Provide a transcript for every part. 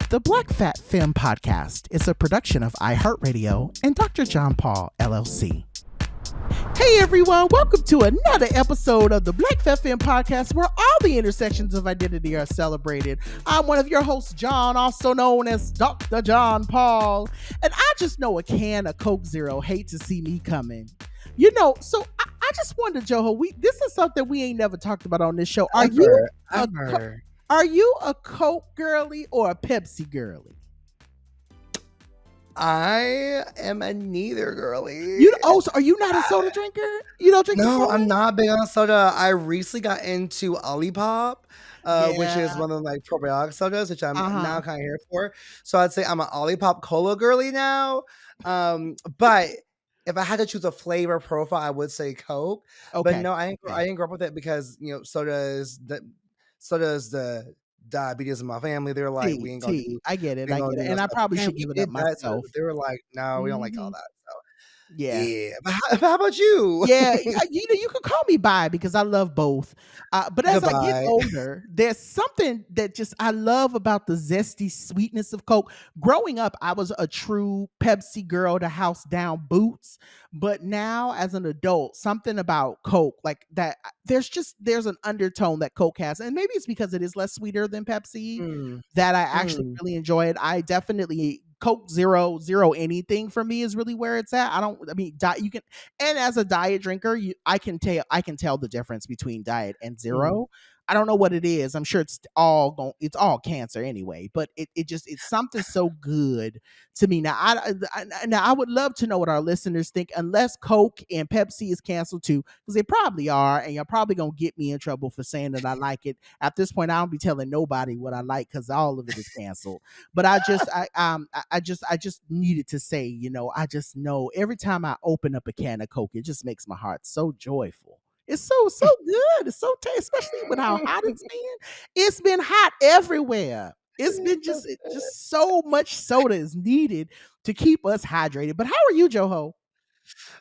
The Black Fat Femme Podcast is a production of iHeartRadio and Dr. John Paul, LLC. Hey everyone, welcome to another episode of the Black Fat Femme Podcast, where all the intersections of identity are celebrated. I'm one of your hosts, John, also known as Dr. John Paul, and I just know a can of Coke Zero hate to see me coming. You know, so I just wondered, Joho, this is something we ain't never talked about on this show. Are you a Coke girly or a Pepsi girly? I am a neither girly. So are you not a soda drinker? You don't drink? No, soda? I'm not big on soda. I recently got into Olipop, which is one of like probiotic sodas, which I'm now kind of here for. So I'd say I'm an Olipop Cola girly now. But if I had to choose a flavor profile, I would say Coke. Okay. But no, I didn't grow up with it because soda is the diabetes in my family. They're like, we ain't gonna do. I get it. And I probably should give it up myself. They were like, no, we don't like all that. So yeah. But how about you? Yeah, you can call me bi because I love both. But as I get older, there's something that just I love about the zesty sweetness of Coke. Growing up, I was a true Pepsi girl to house down boots. But now as an adult, something about Coke, like that, there's an undertone that Coke has. And maybe it's because it is less sweeter than Pepsi that I actually really enjoy it. I definitely Coke Zero anything for me is really where it's at. You can, and as a diet drinker, I can tell the difference between diet and zero. I don't know what it is. I'm sure it's all cancer anyway, but it's something so good to me. Now I would love to know what our listeners think, unless Coke and Pepsi is canceled too, because they probably are, and you're probably gonna get me in trouble for saying that I like it. At this point, I don't be telling nobody what I like because all of it is canceled. But I just needed to say, I just know every time I open up a can of Coke, it just makes my heart so joyful. It's so good. It's so tasty, especially with how hot it's been. It's been hot everywhere. It's been just so much soda is needed to keep us hydrated. But how are you, Joho?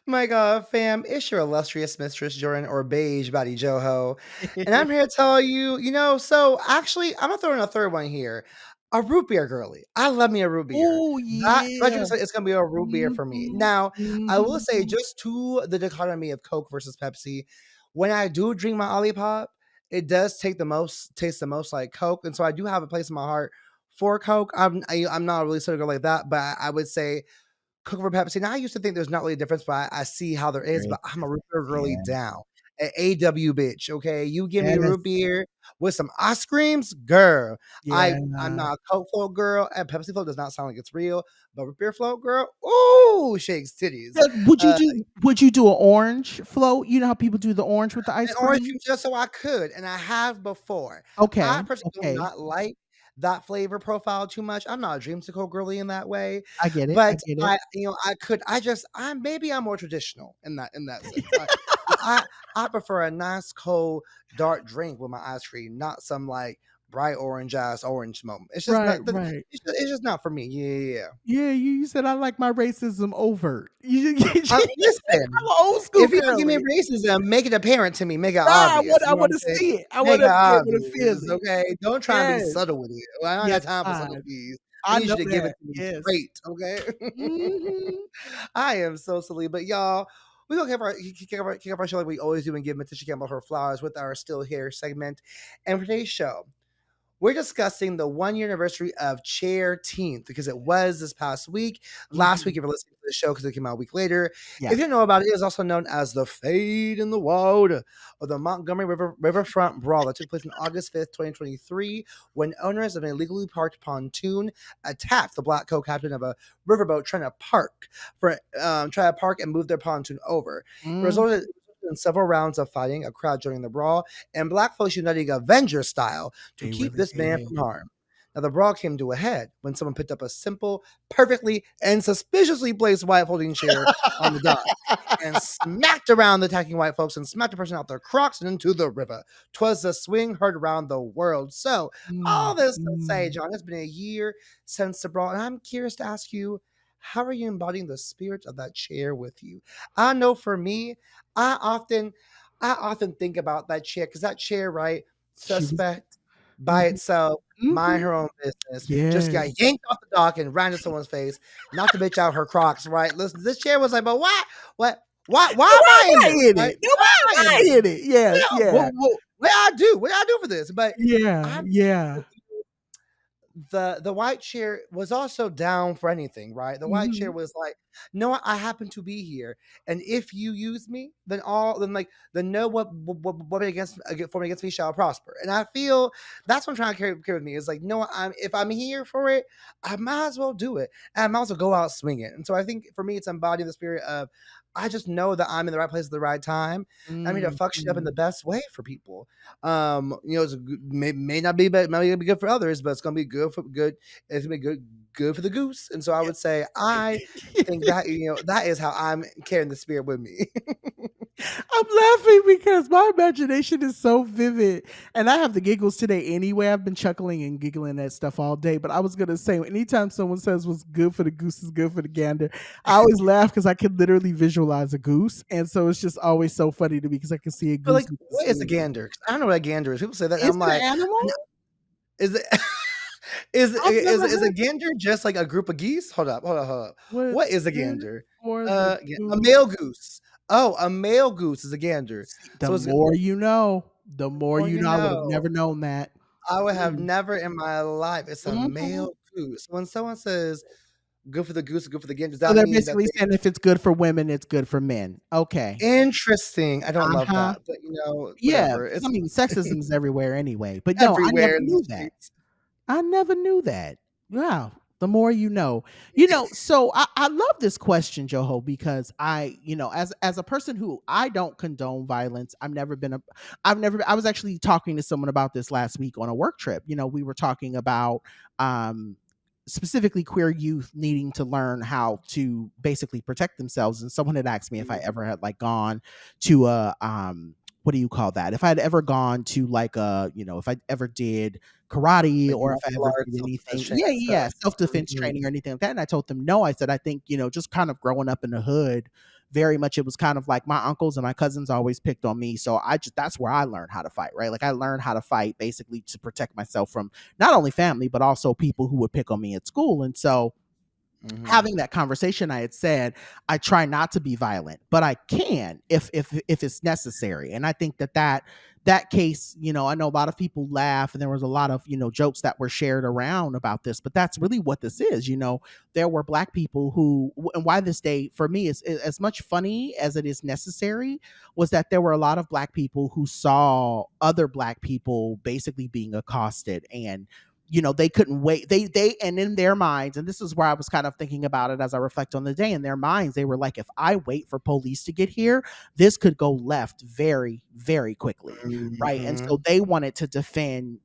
My God, fam, it's your illustrious mistress, Jordan, or beige body Joho. And I'm here to tell you, so actually, I'm going to throw in a third one here. A root beer girly. I love me a root beer. Oh, yeah. It's going to be a root beer for me. Now, I will say, just to the dichotomy of Coke versus Pepsi, when I do drink my Olipop, it does taste the most like Coke. And so I do have a place in my heart for Coke. I'm not really sort of girl like that, but I would say Coke over Pepsi. Now, I used to think there's not really a difference, but I see how there is. But I'm a root beer girly down. An AW bitch, okay? You give me root beer with some ice creams, girl. I'm not a Coke float girl, and Pepsi float does not sound like it's real. But root beer float girl, ooh, shakes titties. Would you do an orange float? You know how people do the orange with the ice cream? Orange just so I could, and I have before. Okay. I personally do not like that flavor profile too much. I'm not a dreamsicle girly in that way. I get it. But I'm more traditional in that sense. I prefer a nice cold dark drink with my ice cream, not some like bright orange moment. It's just it's just not for me. Yeah. You said I like my racism overt. Listen, I'm old school. If you don't give me racism, make it apparent to me. Make it obvious. I want to see it. I want to feel it. Okay, don't try and be subtle with it. I don't have time for subtleties. I need you to give it to me straight. Okay. I am so silly, but y'all. We're going to kick off our show like we always do and give Matisha Campbell her flowers with our Still Here segment. And for today's show, we're discussing the 1 year anniversary of Chair-teenth because it was this past week. Last week, if you're listening to the show because it came out a week later. Yeah. If you don't know about it, it is also known as the Fade in the Wild of the Montgomery Riverfront Brawl that took place on August 5th, 2023, when owners of an illegally parked pontoon attacked the black co-captain of a riverboat trying to park and move their pontoon over. It resulted in several rounds of fighting, a crowd joining the brawl, and black folks uniting Avenger style to keep this man from harm. Now, the brawl came to a head when someone picked up a simple, perfectly, and suspiciously placed white folding chair on the dock and smacked around the attacking white folks and smacked the person out their Crocs and into the river. 'Twas a swing heard around the world. So, all this to say, John, it's been a year since the brawl, and I'm curious to ask you, how are you embodying the spirit of that chair with you? I know for me, I often think about that chair because that chair, right? Suspect, by Mhm, itself, mind mhm. her own business, just got Yes. yanked off the dock and ran into someone's face, knocked the bitch out her Crocs, right? Listen, this chair was like, "But why? What? Why Now am why I in am this, I in right? it? Now Why why am I in am this? I in it? Yes, yeah. What I do? What I do for this?" But Yeah, I'm yeah. the white chair was also down for anything, right? The white chair Mhm. was like, "No, I happen to be here, and if you use me, then all then no what for me against me shall prosper." And I feel that's what I'm trying to carry with me is like, no, I'm if I'm here for it, I might as well do it, and I might as well go out swinging. And so I think for me, it's embodying the spirit of I just know that I'm in the right place at the right time. I mean to fuck shit up in the Mhm. best way for people. It's may not be might not be good for others, but it's gonna be good for good. It's gonna be good for the goose. And so I would say I think that that is how I'm carrying the spirit with me. I'm laughing because my imagination is so vivid, and I have the giggles today anyway. I've been chuckling and giggling at stuff all day, but I was gonna say, anytime someone says what's good for the goose is good for the gander, I always laugh because I can literally visualize a goose, and so it's just always so funny to me because I can see a But goose like, with the what is a sling. gander? 'Cause I don't know what a gander is. People say that, and Is I'm it an like, animal? is it I've never is a heard. gander just like a group of geese? Hold up. What What's is a good gander? for the A goose. male goose. Oh, a male goose is a gander. See, the So it's more you know, the more more you you know. I would have know. never known that. I would have Mm. never in my life. It's a Mhm. male goose. When someone says good for the goose, good for the gander, does So that they're mean that basically they saying if it's good for women, it's good for men. Okay. interesting? I don't love Uh-huh. that, but Yeah, whatever. because It's I mean, sexism is everywhere anyway. But no, I never everywhere in the knew that. streets. I never knew that. Wow. The more you know. So I love this question, Joho, because as a person who I don't condone violence, I was actually talking to someone about this last week on a work trip. We were talking about um specifically queer youth needing to learn how to basically protect themselves. And someone had asked me if I Mhm. ever had like gone to a what do you call that? If I'd ever gone to like if I ever did karate Like or if I martial ever did arts, self-defense anything. training Yeah, and yeah, yeah, stuff. self-defense Mhm, training or anything like that. And I told them no. I said, I think, just kind of growing up in the hood, very much it was kind of like my uncles and my cousins always picked on me. So that's where I learned how to fight, right? Like I learned how to fight basically to protect myself from not only family, but also people who would pick on me at school. And so mhm. having that conversation, I had said, I try not to be violent, but I can if it's necessary. And I think that case, I know a lot of people laugh and there was a lot of, jokes that were shared around about this, but that's really what this is. There were black people who, and why this day for me is as much funny as it is necessary, was that there were a lot of black people who saw other black people basically being accosted, and they couldn't wait. And in their minds, and this is where I was kind of thinking about it as I reflect on the day, in their minds, they were like, if I wait for police to get here, this could go left very, very quickly. Right. And Mhm, so they wanted to defend,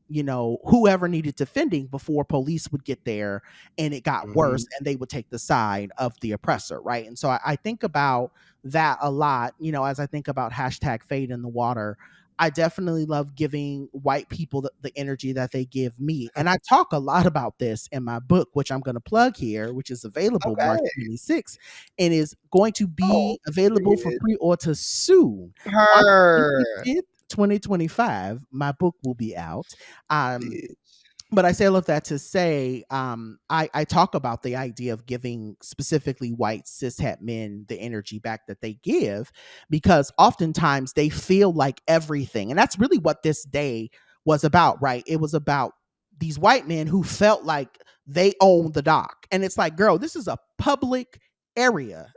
whoever needed defending before police would get there and it got worse mhm. and they would take the side of the oppressor. Right. And so I think about that a lot, as I think about hashtag fade in the water. I definitely love giving white people the energy that they give me. And I talk a lot about this in my book, which I'm going to plug here, which is available March Okay. 26th and is going to Oh, be available for period. pre-order soon. March Her 25th, 2025, my book will be out. Um, bitch. but I say all of that to say, I talk about the idea of giving specifically white cishet men the energy back that they give, because oftentimes they feel like everything, and that's really what this day was about, right? It was about these white men who felt like they owned the dock, and it's like, girl, this is a public area.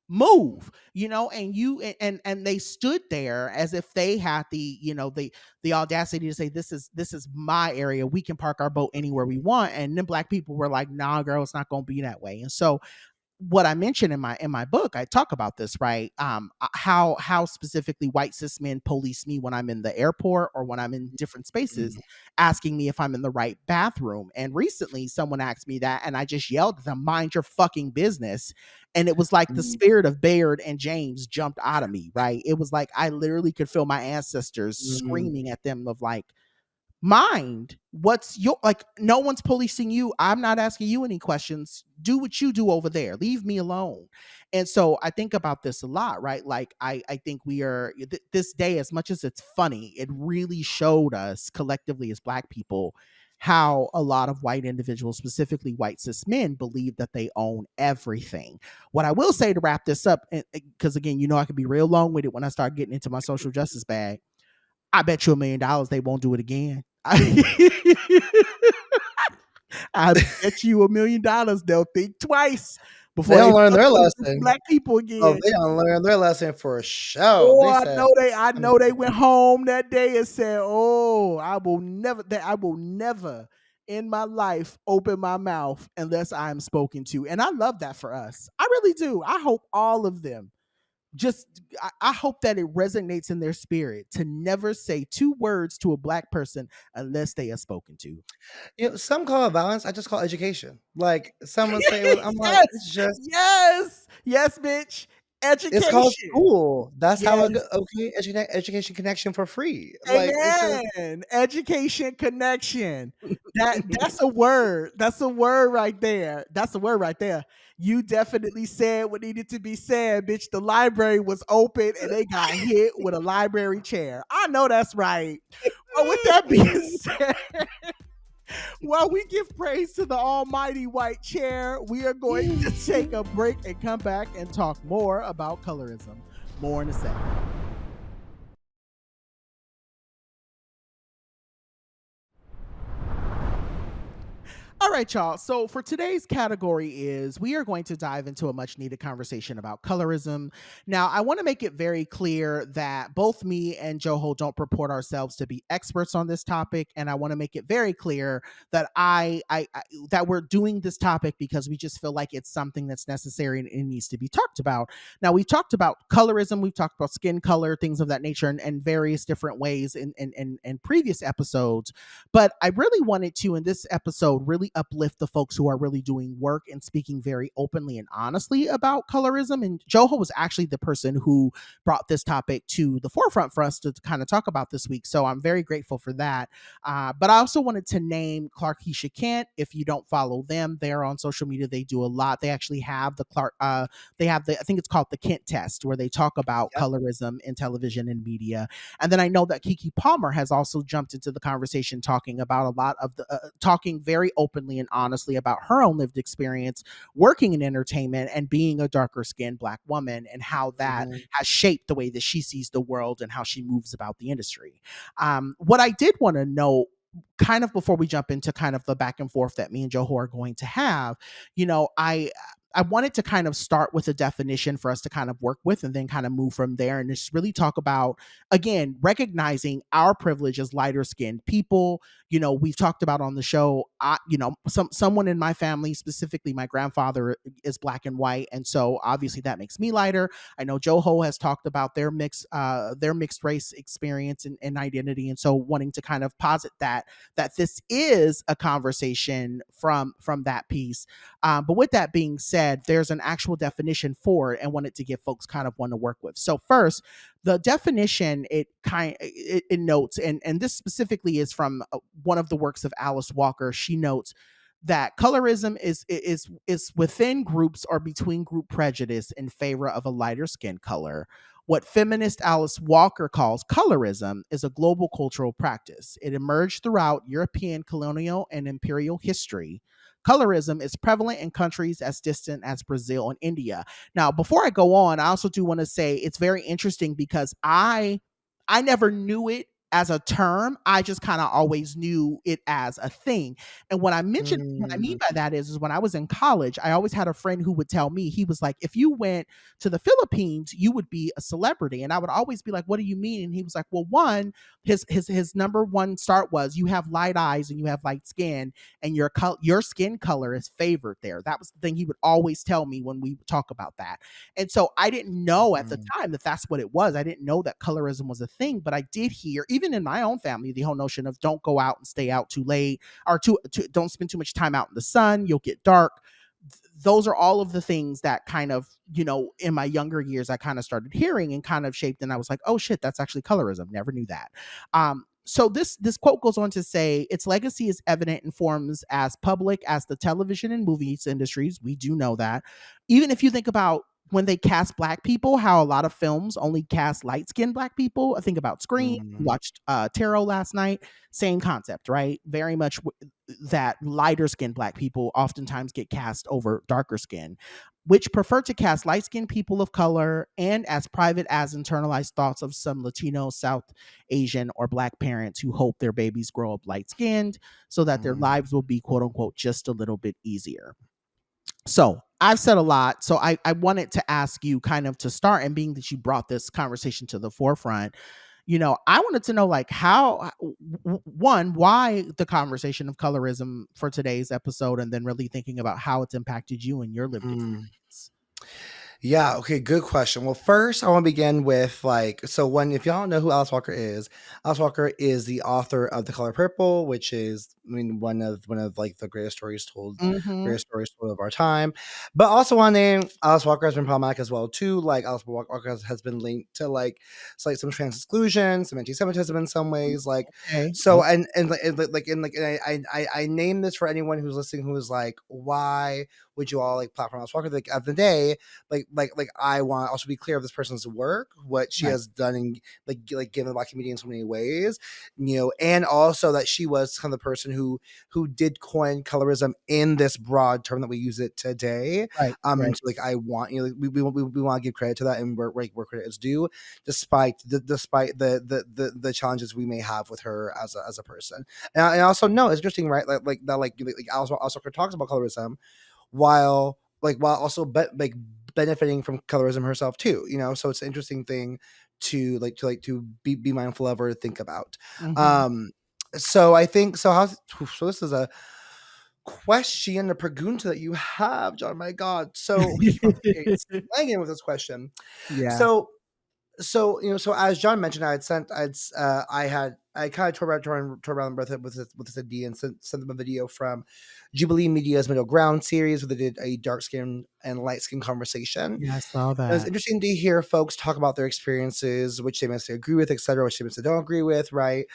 Move, and and they stood there as if they had the audacity to say, this is my area, we can park our boat anywhere we want. And then black people were like, nah, girl, it's not going to be that way. And so what I mentioned in my book, I talk about this, right? How specifically white cis men police me when I'm in the airport or when I'm in different spaces, Mhm, asking me if I'm in the right bathroom. And recently, someone asked me that, and I just yelled at them, "Mind your fucking business!" And it was like the mhm, spirit of Bayard and James jumped out of me, right? It was like I literally could feel my ancestors mhm. screaming at them of like, mind what's your, like, no one's policing you. I'm not asking you any questions. Do what you do over there. Leave me alone. And so I think about this a lot, right? Like I think we are this day, as much as it's funny, it really showed us collectively as black people how a lot of white individuals, specifically white cis men, believe that they own everything. What I will say to wrap this up, because again, I can be real long with it when I start getting into my social justice bag. I bet you $1 million they won't do it again. I bet you $1 million they'll think twice They before they don't learn fuck their with a group of lesson. black people Oh, again. they don't learn their lesson for sure. Oh, They I said, know I "I'm know they went home that day and said, "Oh, I will never in my life open my mouth unless I am spoken to." And I love that for us. I really do. I hope all of them just I hope that it resonates in their spirit to never say 2 words to a black person unless they are spoken to. Some call it violence, I just call it education. Like, someone say it was I'm like, Yes, "It's just yes, bitch. it's called Education. school." That's how it Yes. go okay, education connection for free. Like, it's just Amen. Education connection. That's a word. That's a word right there. That's a word right there. You definitely said what needed to be said, bitch. The library was open and they got hit with a library chair. I know that's right. Well, with that being said, while we give praise to the almighty white chair, we are going to take a break and come back and talk more about colorism. More in a second. All right, y'all. So for today's category is we are going to dive into a much needed conversation about colorism. Now, I want to make it very clear that both me and Joho don't purport ourselves to be experts on this topic, and I want to make it very clear that that we're doing this topic because we just feel like it's something that's necessary and it needs to be talked about. Now, we've talked about colorism, we've talked about skin color, things of that nature, and various different ways in previous episodes. But I really wanted to, in this episode, really uplift the folks who are really doing work and speaking very openly and honestly about colorism. And Joho was actually the person who brought this topic to the forefront for us to kind of talk about this week. So I'm very grateful for that. But I also wanted to name Clark Keisha Kent. If you don't follow them, they're on social media. They do a lot. They actually have they have I think it's called the Kent test, where they talk about Yep. colorism in television and media. And then I know that Kiki Palmer has also jumped into the conversation talking about a lot of talking very openly and honestly about her own lived experience working in entertainment and being a darker skinned black woman and how that Mhm. has shaped the way that she sees the world and how she moves about the industry. What I did want to know, kind of before we jump into kind of the back and forth that me and Joho are going to have, you know, I wanted to kind of start with a definition for us to kind of work with and then kind of move from there and just really talk about, again, recognizing our privilege as lighter skinned people. We've talked about on the show, someone in my family, specifically my grandfather, is black and white. And so obviously that makes me lighter. I know Joho has talked about their mixed race experience and identity. And so wanting to kind of posit that this is a conversation from that piece. But with that being said, there's an actual definition for it and wanted to give folks kind of one to work with. So first, the definition it notes, and this specifically is from one of the works of Alice Walker. She notes that colorism is within groups or between group prejudice in favor of a lighter skin color. What feminist Alice Walker calls colorism is a global cultural practice. It emerged throughout European colonial and imperial history. Colorism is prevalent in countries as distant as Brazil and India. Now, before I go on, I also do want to say it's very interesting because I never knew it as a term. I just kind of always knew it as a thing. And what I mean Mm. by that is when I was in college, I always had a friend who would tell me, he was like, if you went to the Philippines, you would be a celebrity. And I would always be like, what do you mean? And he was like, well, one, his number one start was you have light eyes and you have light skin and your skin color is favored there. That was the thing he would always tell me when we talk about that. And so I didn't know at the Mhm. time that that's what it was. I didn't know that colorism was a thing, but I did hear, even in my own family, the whole notion of don't go out and stay out too late, or don't spend too much time out in the sun, you'll get dark. Those are all of the things that kind of, in my younger years, I kind of started hearing and kind of shaped. And I was like, oh shit, that's actually colorism. Never knew that. So this quote goes on to say, its legacy is evident in forms as public as the television and movies industries. We do know that. Even if you think about when they cast black people, how a lot of films only cast light skinned black people. I think about Scream. We Mm, watched Tarot last night. Same concept, right? Very much that lighter skinned black people oftentimes get cast over darker skin, which prefer to cast light skinned people of color, and as private as internalized thoughts of some Latino, South Asian, or black parents who hope their babies grow up light skinned so that their mm, lives will be quote unquote just a little bit easier. So I've said a lot. So I wanted to ask you kind of to start, and being that you brought this conversation to the forefront, I wanted to know like how one, why the conversation of colorism for today's episode, and then really thinking about how it's impacted you and your lived mm. experience. Yeah, okay, good question. Well, first, I want to begin with so when if y'all don't know who Alice Walker is the author of The Color Purple, which is, I mean, one of like the Mhm. greatest stories told of our time. But also one name, Alice Walker has been problematic as well too. Like Alice Walker has been linked to some trans exclusion, some anti-Semitism in some ways. Like Okay. so, and I name this for anyone who's listening who is like, why would you all like platform Alice Walker? Like at the day, I want to also be clear of this person's work, what she Right. has done in given the black community in so many ways, and also that she was kind of the person who did coin colorism in this broad term that we use it today. Right. And Right. so I want we want to give credit to that, and where credit is due, despite the challenges we may have with her as a person. And I also know it's interesting, right? Alice Walker talks about colorism while also benefiting from colorism herself too, so it's an interesting thing to be mindful of or think about. Mhm. um so I think so this is a question, a pregunta that you have, John. My God, so keep on slanging with this question. Yeah. So so as John mentioned, I kind of tore around with this idea and sent them a video from Jubilee Media's Middle Ground series, where they did a dark skin and light skin conversation. Yeah, I saw It was that. interesting to hear folks talk about their experiences, which they mostly agree with, etc., which they mostly don't agree with, right?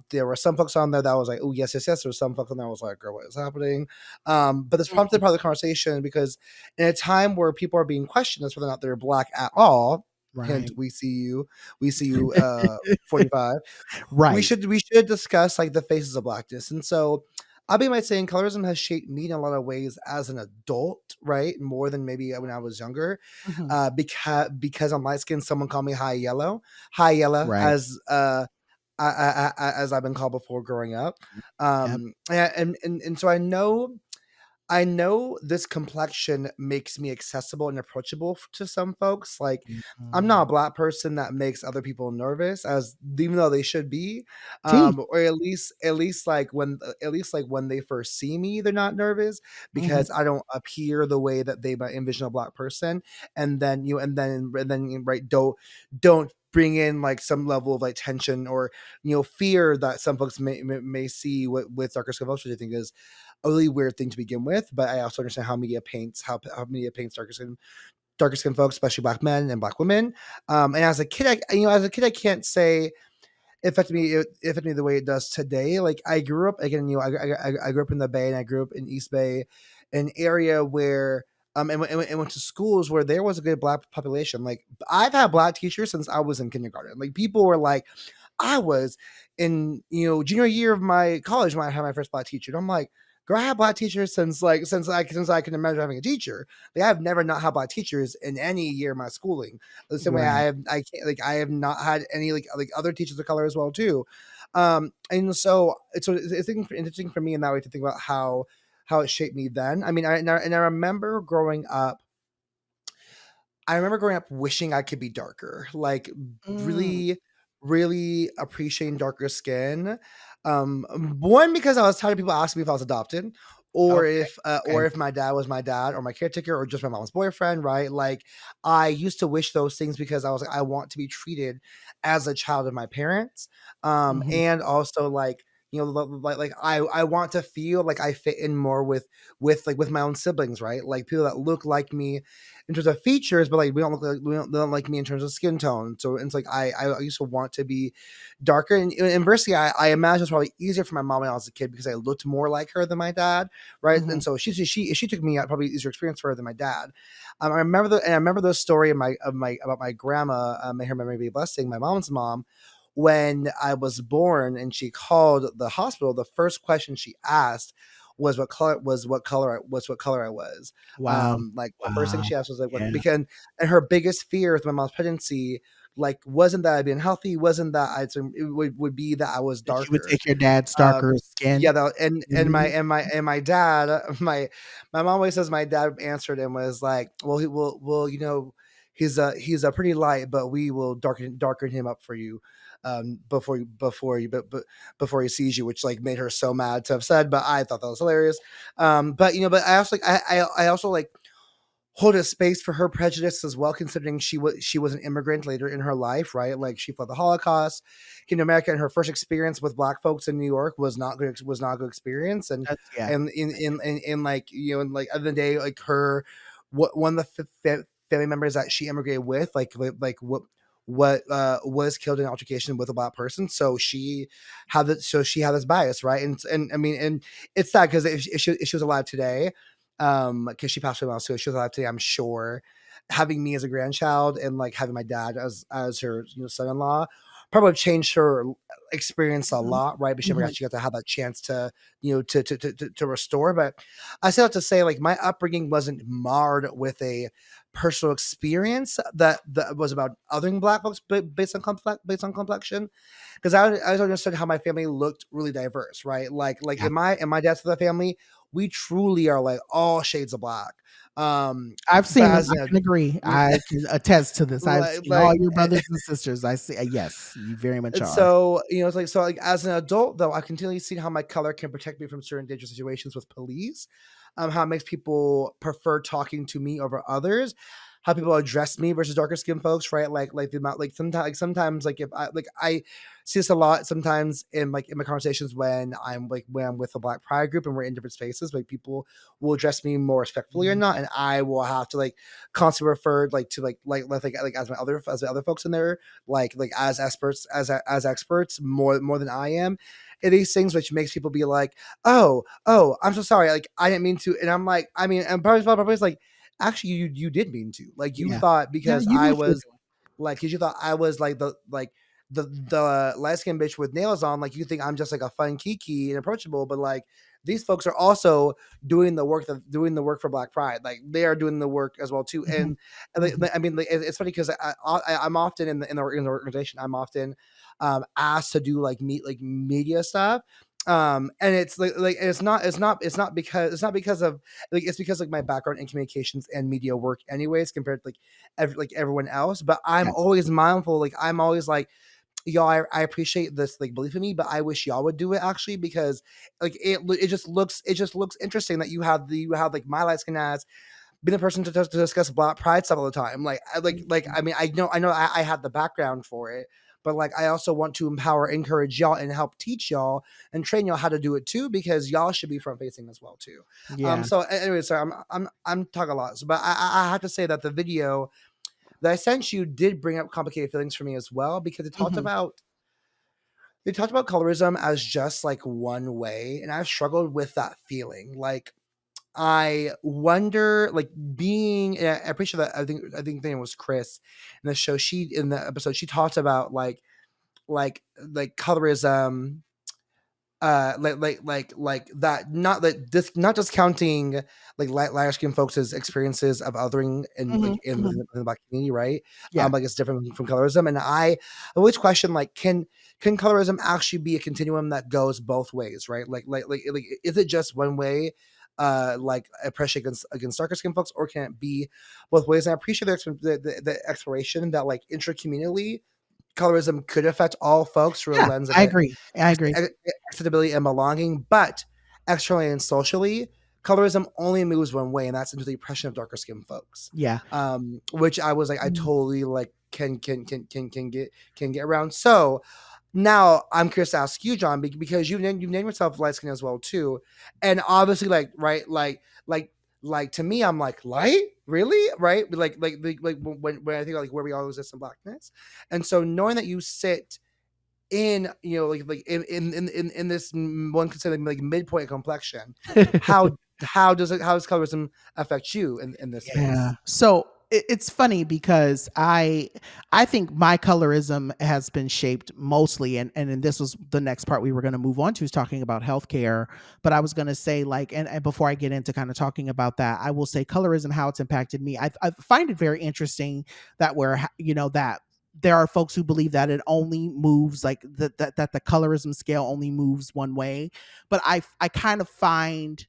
There were some folks on there that was like, oh, yes, yes, yes. There was some folks on there that was like, girl, what is happening? But this prompted part of the conversation because in a time where people are being questioned as whether or not they're black at all, hint, Right. we see you, 45, we Right. should we should discuss like the faces of blackness. And so I'll be by saying colorism has shaped me in a lot of ways as an adult, right? More than maybe when I was younger. Mhm. Because I'm light skinned, someone called me high yellow, Right. as I've been called before growing up. Yep. And so I know this complexion makes me accessible and approachable to some folks. Like, I'm not a Mhm. black person that makes other people nervous, as even though they should be, Gee. or at least like when they first see me, they're not nervous Mhm. because I don't appear the way that they might envision a black person. And then right, don't bring in like some level of like tension or fear that some folks may see with darker skin folks, which I think is a really weird thing to begin with. But I also understand how media paints darker skin folks, especially black men and black women. And as a kid, I can't say it affected me the way it does today. Like I grew up again, I grew up in the Bay, and I grew up in East Bay, an area where and went to schools where there was a good black population. Like I've had black teachers since I was in kindergarten. Like people were like, I was in junior year of my college when I had my first black teacher. And I'm like, girl, I had black teachers since I can imagine having a teacher. Like I've never not had black teachers in any year of my schooling. The same way Right. I have not had any like other teachers of color as well too. And so it's interesting for me in that way to think about how it shaped me then. I mean, I remember growing up. I remember growing up wishing I could be darker, like Mm. really, really appreciating darker skin. One, because I was tired of people asking me if I was adopted, or Okay. if Okay. my dad was my dad or my caretaker or just my mom's boyfriend, right? Like I used to wish those things because I was like, I want to be treated as a child of my parents, Mhm. and also like you know, like I want to feel like I fit in more with my own siblings, right? Like people that look like me in terms of features, but like they don't like me in terms of skin tone. So it's like I used to want to be darker. And inversely, I imagine it's probably easier for my mom when I was a kid because I looked more like her than my dad, right? And Mhm. so she took me out, probably easier experience for her than my dad. I remember the story of my about my grandma, may her memory be blessing, my mom's mom. When I was born and she called the hospital, the first question she asked was what color I was. Wow. Like the first thing Wow. she asked was like what, Yeah. because and her biggest fear with my mom's pregnancy, like, wasn't that I'd been healthy, wasn't that it would be that I was That you would darker. take your dad's darker Um, skin. yeah, though, Mhm. and my dad, my mom always says my dad answered and was like, "Well, he will, well, you know, he's a pretty light, but we will darken him up for you, before he sees you," which like made her so mad to have said, but I thought that was hilarious. But but I also like I also like hold a space for her prejudice as well, considering she was an immigrant later in her life, right? Like she fled the Holocaust, came to America, and her first experience with Black folks in New York was not a good experience. And That's yeah. in like and like at the end of the day, like one of the family members that she immigrated with, like what was killed in an altercation with a Black person. So she had this bias, right? And I mean, and it's sad because if she was alive today, because she passed away when she was alive today, I'm sure having me as a grandchild and like having my dad as her son-in-law probably changed her experience a Mhm. lot, right? But she never Mhm. actually got to have that chance to to restore. But I say that to say, like, my upbringing wasn't marred with a personal experience that was about othering Black folks, but based on complexion, because I understood how my family looked really diverse, right? Like Yeah. in my dad's side of the family, we truly are like all shades of Black. I've But seen them, as I an can agree. I can attest to this. I've seen like all your brothers and sisters. I see yes, you very much and are. so, it's like so like as an adult though, I continually see how my color can protect me from certain dangerous situations with police, how it makes people prefer talking to me over others, how people address me versus darker skinned folks, right? Like the amount sometimes like if I see this a lot sometimes in my conversations when I'm with a Black Pride group and we're in different spaces, like people will address me more respectfully or Mhm. not, and I will have to like constantly refer like to like as my other folks in there, like as as experts more than I am in these things, which makes people be like, oh, I'm so sorry, like I didn't mean to. And I'm like, I mean, and probably like, actually you did mean to, like you Yeah. thought Yeah, because you knew I what you were was like, because you thought I was like the light skinned bitch with nails on, like you think I'm just like a fun kiki and approachable, but like these folks are also doing the work for Black Pride. Like they are doing the work as well too. doing. Mhm. And Mhm. I mean, like, it's funny because I'm often in the organization. I'm often asked to do like media stuff. And it's like it's not because of like it's because like my background in communications and media work anyways compared to like like everyone else. But I'm Yeah. always mindful, like I'm always like, y'all, I appreciate this like belief in me, but I wish y'all would do it actually, because like it just looks interesting that you have like my light skin ass being the person to discuss Black Pride stuff all the time. Like Mhm. I mean I know I have the background for it, but like I also want to empower, encourage y'all, and help teach y'all and train y'all how to do it too, because y'all should be front facing as well too. Yeah. So anyway, sorry, I'm talking a lot, so, but I have to say that the video that I sent you did bring up complicated feelings for me as well, because Mhm. they talked about colorism as just like one way, and I've struggled with that feeling. Like I wonder, like being, I'm pretty sure that I think the name was Chris in the show. She in the episode she talked about like colorism, like that, not discounting like lighter skinned folks' experiences of othering in Mhm. like in Mhm. within the Black community, right? Yeah. Like it's different from colorism, and I always question like, can colorism actually be a continuum that goes both ways, right? Like is it just one way? Like oppression against darker skin folks, or can it be both ways? And I appreciate the exploration that like intracommunally colorism could affect all folks through a Yeah, lens of I it agree. I agree. acceptability and belonging, but externally and socially, colorism only moves one way, and that's into the oppression of darker skinned folks. Yeah. Which I was like, I Mhm. totally like can get around. So Now, I'm curious to ask you, John, because you name yourself light skin as well too, and obviously, like, right, like to me, I'm like, light, really, right? Like when I think about, like, where we all exist in blackness, and so knowing that you sit in, like in this one considered like midpoint complexion, how how does colorism affect you in this Yeah. space? So it's funny because I think my colorism has been shaped mostly, and then this was the next part we were going to move on to, is talking about healthcare. But I was going to say, like, and before I get into kind of talking about that, I will say colorism, how it's impacted me. I find it very interesting that that there are folks who believe that it only moves like that the colorism scale only moves one way, but I kind of find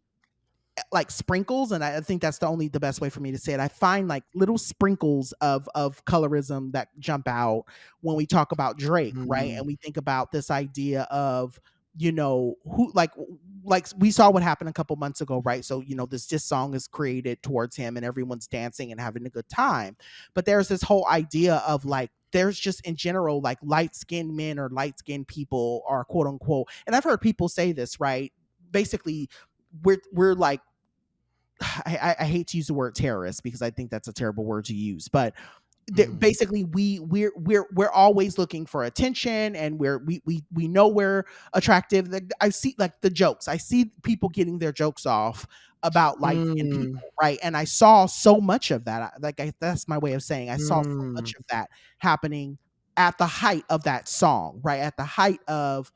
like sprinkles, and I think that's the best way for me to say it. I find like little sprinkles of colorism that jump out when we talk about Drake, right? Mm, And we think about this idea of, who, like we saw what happened a couple months ago, right? So, this song is created towards him and everyone's dancing and having a good time. But there's this whole idea of like there's just in general like light skinned men or light skinned people are quote unquote, and I've heard people say this, right? Basically, we're like I hate to use the word terrorist because I think that's a terrible word to use, but mm, basically we're always looking for attention, and we know we're attractive. I see like the jokes. I see people getting their jokes off about light skinned mm, people, right? And I saw so much of that. That's my way of saying I saw so mm, much of that happening at the height of that song, right? At the height of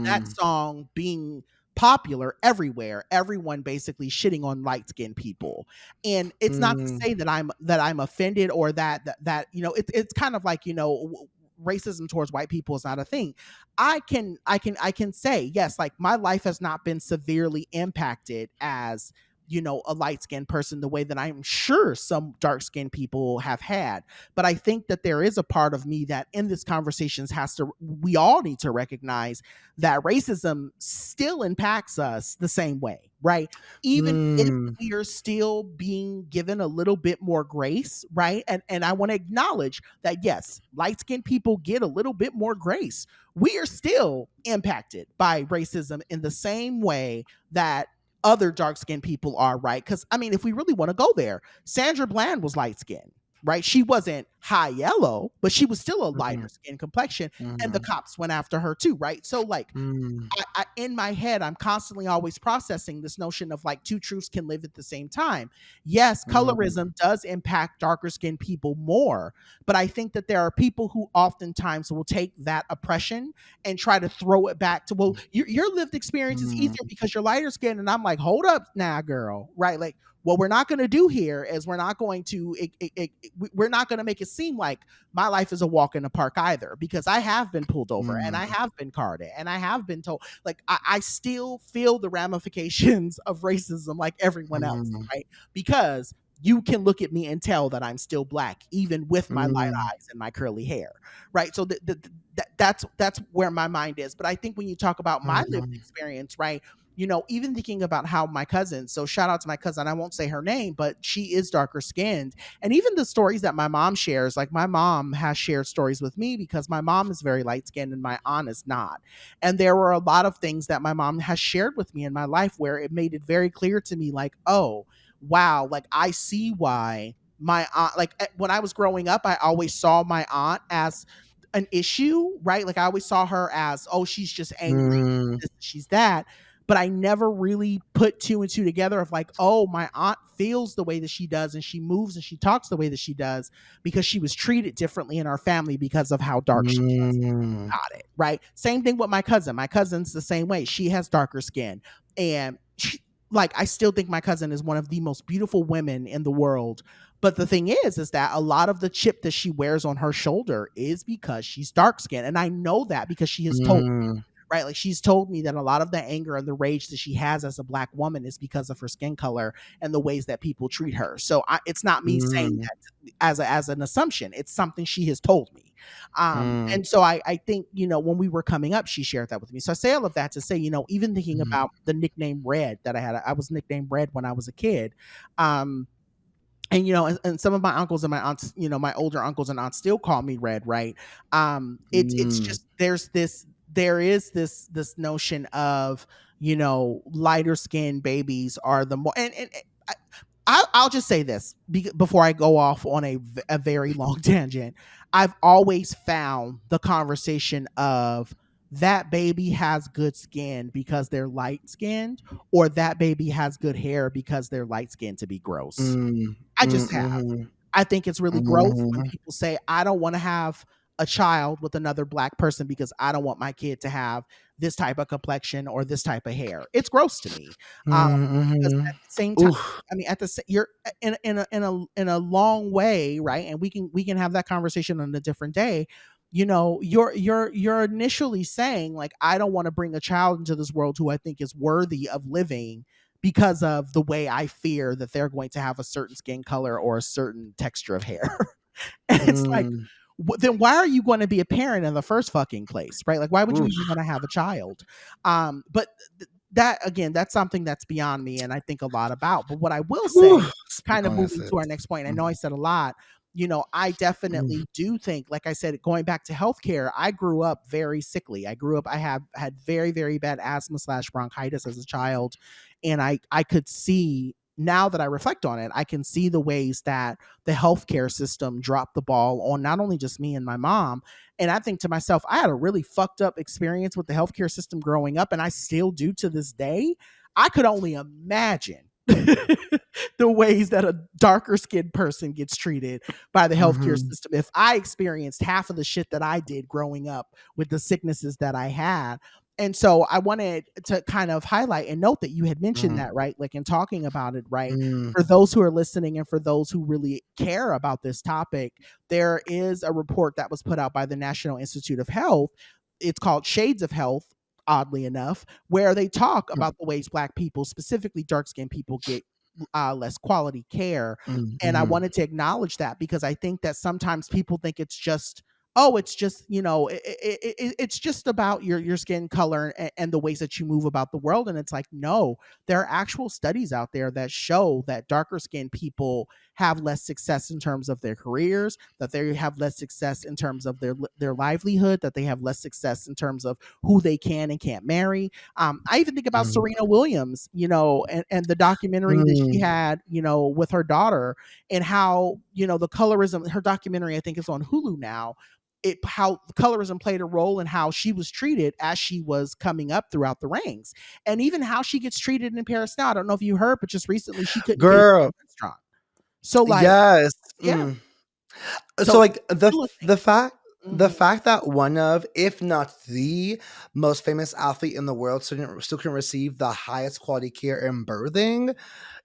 that mm, song being popular everywhere, everyone basically shitting on light skinned people. And it's not to mm, say that I'm offended, or that it's kind of like, racism towards white people is not a thing. I can say yes, like my life has not been severely impacted as, a light skinned person the way that I'm sure some dark skinned people have had. But I think that there is a part of me that in this conversations we all need to recognize that racism still impacts us the same way, right? Even if mm, we are still being given a little bit more grace, right? And I want to acknowledge that yes, light skinned people get a little bit more grace. We are still impacted by racism in the same way that other dark skinned people are, right? Because I mean, if we really want to go there, Sandra Bland was light skinned, right? She wasn't high yellow, but she was still a lighter mm, skin complexion, and the mm, cops went after her too, right? So like mm, in my head, I'm constantly always processing this notion of like two truths can live at the same time. Yes, mm, colorism does impact darker skinned people more, but I think that there are people who oftentimes will take that oppression and try to throw it back to, well, your lived experience is mm, easier because you're lighter skinned. And I'm like, hold up now, girl, right? Like, what we're not going to do here is we're not going to make it seem like my life is a walk in the park either, because I have been pulled over and I mm, have been carded and I have been told, like, I still feel the ramifications of racism like everyone else, mm, right? Because you can look at me and tell that I'm still black, even with my light mm, eyes and my curly hair, right? So that's where my mind is. But I think when you talk about my lived mm, experience, right? Even thinking about how my cousin, so shout out to my cousin, I won't say her name, but she is darker skinned. And even the stories that my mom shares, like my mom has shared stories with me because my mom is very light skinned and my aunt is not. And there were a lot of things that my mom has shared with me in my life where it made it very clear to me, like, oh, wow, like I see why my aunt, like when I was growing up, I always saw my aunt as an issue, right? Like I always saw her as, oh, she's just angry, mm, she's that. But I never really put two and two together of like, oh, my aunt feels the way that she does and she moves and she talks the way that she does because she was treated differently in our family because of how dark she is. mm, Got it. Right. Same thing with my cousin. My cousin's the same way. She has darker skin. And like, I still think my cousin is one of the most beautiful women in the world. But the thing is that a lot of the chip that she wears on her shoulder is because she's dark skinned. And I know that because she has told, mm, right? Like she's told me that a lot of the anger and the rage that she has as a black woman is because of her skin color and the ways that people treat her. So it's not me saying mm, that as an assumption. It's something she has told me. mm, And so I think, when we were coming up, she shared that with me. So I say all of that to say, even thinking mm, about the nickname Red that I had, I was nicknamed Red when I was a kid. Um, and and some of my uncles and my aunts, my older uncles and aunts still call me red, right? It's Mm. just there is this notion of, lighter skinned babies are the more, and I'll just say this before I go off on a very long tangent. I've always found the conversation of that baby has good skin because they're light skinned, or that baby has good hair because they're light skinned to be gross. Mm. I Mm, just have. mhm. I think it's really gross when Mhm. people say, I don't want to have a child with another black person because I don't want my kid to have this type of complexion or this type of hair. It's gross to me. Um, Mm, because mhm. at the same time, Oof. I mean, you're in a long way, right? And we can have that conversation on a different day. You're initially saying, like, I don't want to bring a child into this world who I think is worthy of living because of the way I fear that they're going to have a certain skin color or a certain texture of hair. And it's like, Mm. then why are you going to be a parent in the first fucking place, right? Like, why would you even Oof. want to have a child? But that again, that's something that's beyond me, and I think a lot about. But what I will say, Whew. Speak kind of on it, moving sis. to our next point, I Mm. know I said a lot. I Mm. definitely do think, like I said, going back to healthcare, I grew up very sickly. I have had very, very bad asthma slash bronchitis as a child. And I could see, now that I reflect on it, I can see the ways that the healthcare system dropped the ball on not only just me and my mom. And I think to myself, I had a really fucked up experience with the healthcare system growing up, and I still do to this day. I could only imagine the ways that a darker skinned person gets treated by the healthcare Mhm. system. If I experienced half of the shit that I did growing up with the sicknesses that I had. And so I wanted to kind of highlight and note that you had mentioned Mm. that, right? Like, in talking about it, right? Mm. For those who are listening and for those who really care about this topic, there is a report that was put out by the National Institute of Health. It's called Shades of Health, oddly enough, where they talk about the ways Black people, specifically dark skinned people, get less quality care. Mm. And I Mhm. wanted to acknowledge that because I think that sometimes people think it's just, oh, it's just, it's just about your skin color and the ways that you move about the world. And it's like, no, there are actual studies out there that show that darker skinned people have less success in terms of their careers, that they have less success in terms of their livelihood, that they have less success in terms of who they can and can't marry. I even think about Mm. Serena Williams, and the documentary that she Mm. had, with her daughter, and how, the colorism, her documentary, I think, is on Hulu now. How colorism played a role in how she was treated as she was coming up throughout the ranks, and even how she gets treated in Paris now. I don't know if you heard, but just recently she couldn't get into Girl, a restaurant. So, like, yes. yeah, Mm. So, so like, it's still a thing. the Mhm. fact that one of, if not the most famous athlete in the world still can receive the highest quality care in birthing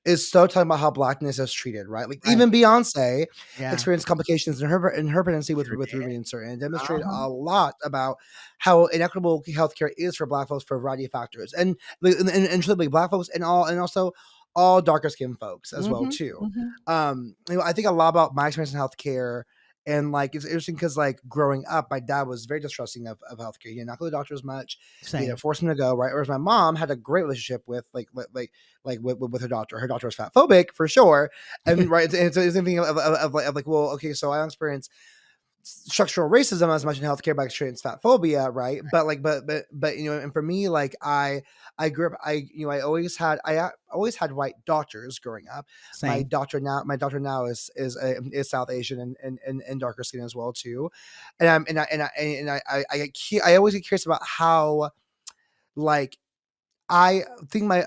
is so talking about how blackness is treated, right? Like, Right. even Beyonce Yeah. experienced complications in her pregnancy Sure with did. rooming insert, and it demonstrated Uh-huh. a lot about how inequitable healthcare is for Black folks for a variety of factors, and truly, like, Black folks and also all darker skinned folks as well Mhm. too. Mhm. I think a lot about my experience in healthcare. And like it's interesting because like growing up, my dad was very distrusting of healthcare. He did not go to the doctor as much. He had to Same. force him to go, right? Whereas my mom had a great relationship with with her doctor. Her doctor was fat phobic for sure, and right, and so it's thinking of like, well, okay, so I don't experience structural racism as much in healthcare, but I experience fat phobia, right? But like, but and for me, like I grew up, I always had white doctors growing up. Same. My doctor now is South Asian and darker skin as well too, and I always get curious about how like I think my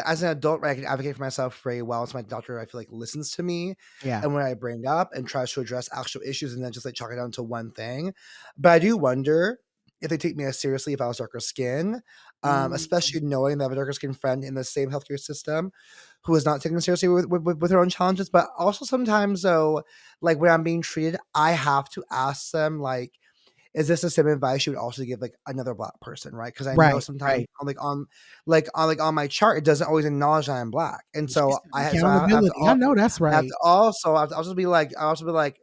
as an adult, right, I can advocate for myself very well. So my doctor, I feel like, listens to me, Yeah. and when I bring up and tries to address actual issues, and then just like chalk it down to one thing. But I do wonder if they take me as seriously if I was darker skin, Mm. especially knowing that I have a darker skin friend in the same healthcare system who is not taken seriously with her own challenges. But also sometimes though, like when I'm being treated, I have to ask them like, is this the same advice you would also give like another Black person, right? Because I know Right, sometimes right. on my chart it doesn't always acknowledge that I'm Black, and She so said I have to accountability. I know that's I have to right. also I also be like,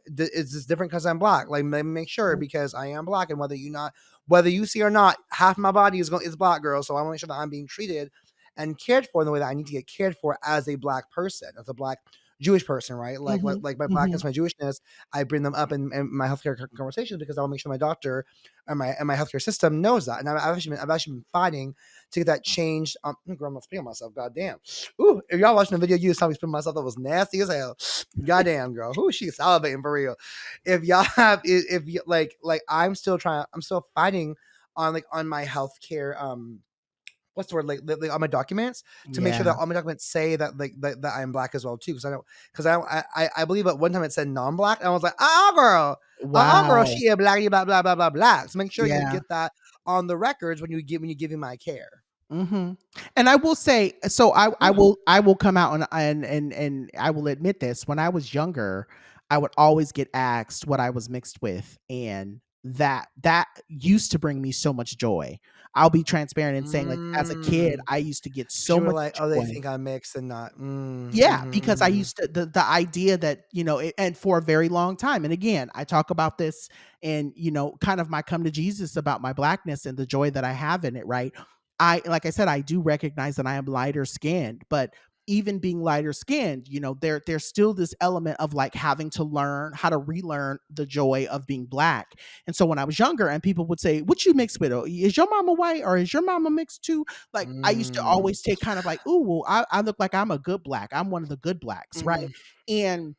is this different because I'm Black? Like, let me make sure Mhm. because I am Black, and whether you see or not, half my body is Black, girl. So I want to make sure that I'm being treated and cared for in the way that I need to get cared for as a Black person, as a Black Jewish person, right? Mhm, Like my mhm. blackness, my Jewishness, I bring them up in my healthcare conversations because I want to make sure my doctor and my healthcare system knows that. And I've actually been fighting to get that changed. Girl, I'm not speaking myself. Goddamn. Ooh, if y'all watching the video, you saw me spin myself. That was nasty as hell. Goddamn, girl. Ooh, she's salivating for real. If y'all have, if you I'm still trying, I'm still fighting on my healthcare what's the word on my documents to make sure Yeah. that all my documents say that that I'm black as well too because I believe at one time it said non-black and I was like girl Wow. she a black blah blah blah blah blah so make sure you Yeah. get that on the records when you give me my care. Mhm. And I will say, so I will come out and I will admit this. When I was younger, I would always get asked what I was mixed with, and that used to bring me so much joy. I'll be transparent in saying, like, as a kid, Mm. I used to get Because so you were much like, oh, they joy. think I'm mixed and not. Yeah, Mhm, because I mhm. used to the idea that, and for a very long time, and again, I talk about this and, kind of my come to Jesus about my blackness and the joy that I have in it, right? Like I said, I do recognize that I am lighter skinned, but even being lighter skinned, there's still this element of like having to learn how to relearn the joy of being black. And so when I was younger and people would say, "What you mixed with? Oh, is your mama white or is your mama mixed too?" Like, I used to Mm, always take kind of like, "Ooh, well, I look like I'm a good black. I'm one of the good blacks," right? mhm, And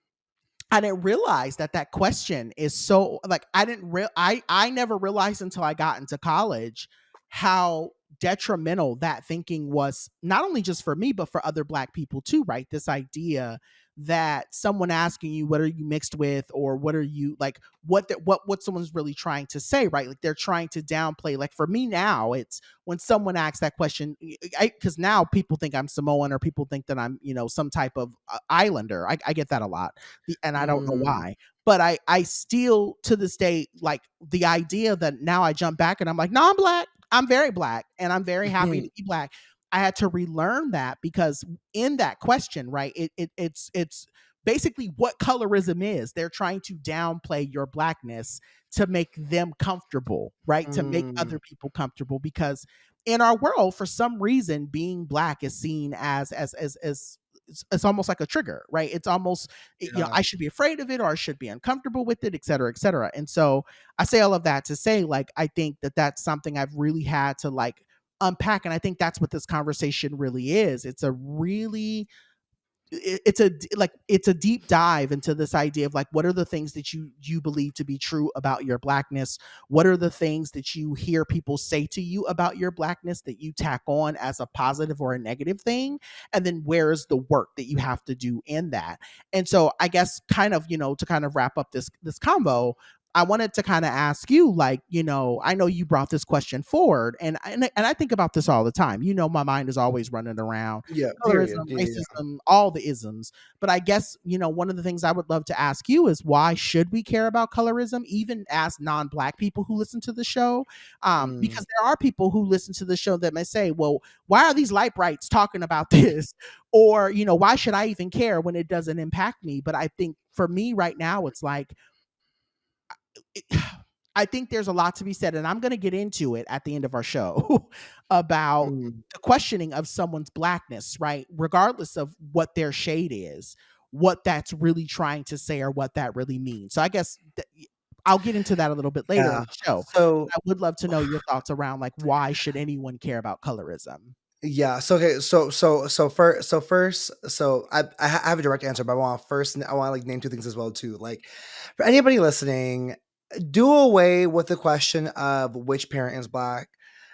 I didn't realize that that question is so like I never realized until I got into college how detrimental that thinking was, not only just for me but for other black people too, right? This idea that someone asking you what are you mixed with, or what are you like, what someone's really trying to say, right? Like they're trying to downplay. Like for me now, it's when someone asks that question, because now people think I'm Samoan, or people think that I'm, some type of islander. I get that a lot, and I don't know mm, why. But I still to this day like the idea that now I jump back and I'm like, no, I'm black. I'm very black, and I'm very happy to mhm, be black. I had to relearn that because in that question, right? It's basically what colorism is. They're trying to downplay your blackness to make them comfortable, right? To make mm, other people comfortable, because in our world, for some reason, being black is seen as it's almost like a trigger, right? It's almost, yeah, I should be afraid of it, or I should be uncomfortable with it, et cetera, et cetera. And so I say all of that to say, like, I think that that's something I've really had to like unpack. And I think that's what this conversation really is. It's a really it's a deep dive into this idea of like, what are the things that you believe to be true about your blackness, what are the things that you hear people say to you about your blackness that you tack on as a positive or a negative thing, and then where is the work that you have to do in that. And so I guess kind of, to kind of wrap up this combo, I wanted to kind of ask you, like, I know you brought this question forward, and I think about this all the time. My mind is always running around yeah, period, colorism, yeah, yeah, racism, all the isms. But I guess, one of the things I would love to ask you is, why should we care about colorism, even as non-black people who listen to the show? mm, Because there are people who listen to the show that may say, well, why are these light brights talking about this? Or, why should I even care when it doesn't impact me? But I think for me right now, it's like, it, I think there's a lot to be said, and I'm going to get into it at the end of our show about mm, the questioning of someone's blackness, right? Regardless of what their shade is, what that's really trying to say, or what that really means. So I guess I'll get into that a little bit later in yeah, the show. so I would love to know your thoughts around like, why should anyone care about colorism? yeah. So okay. So I have a direct answer, but I want to like name two things as well too. Like for anybody listening, do away with the question of which parent is black.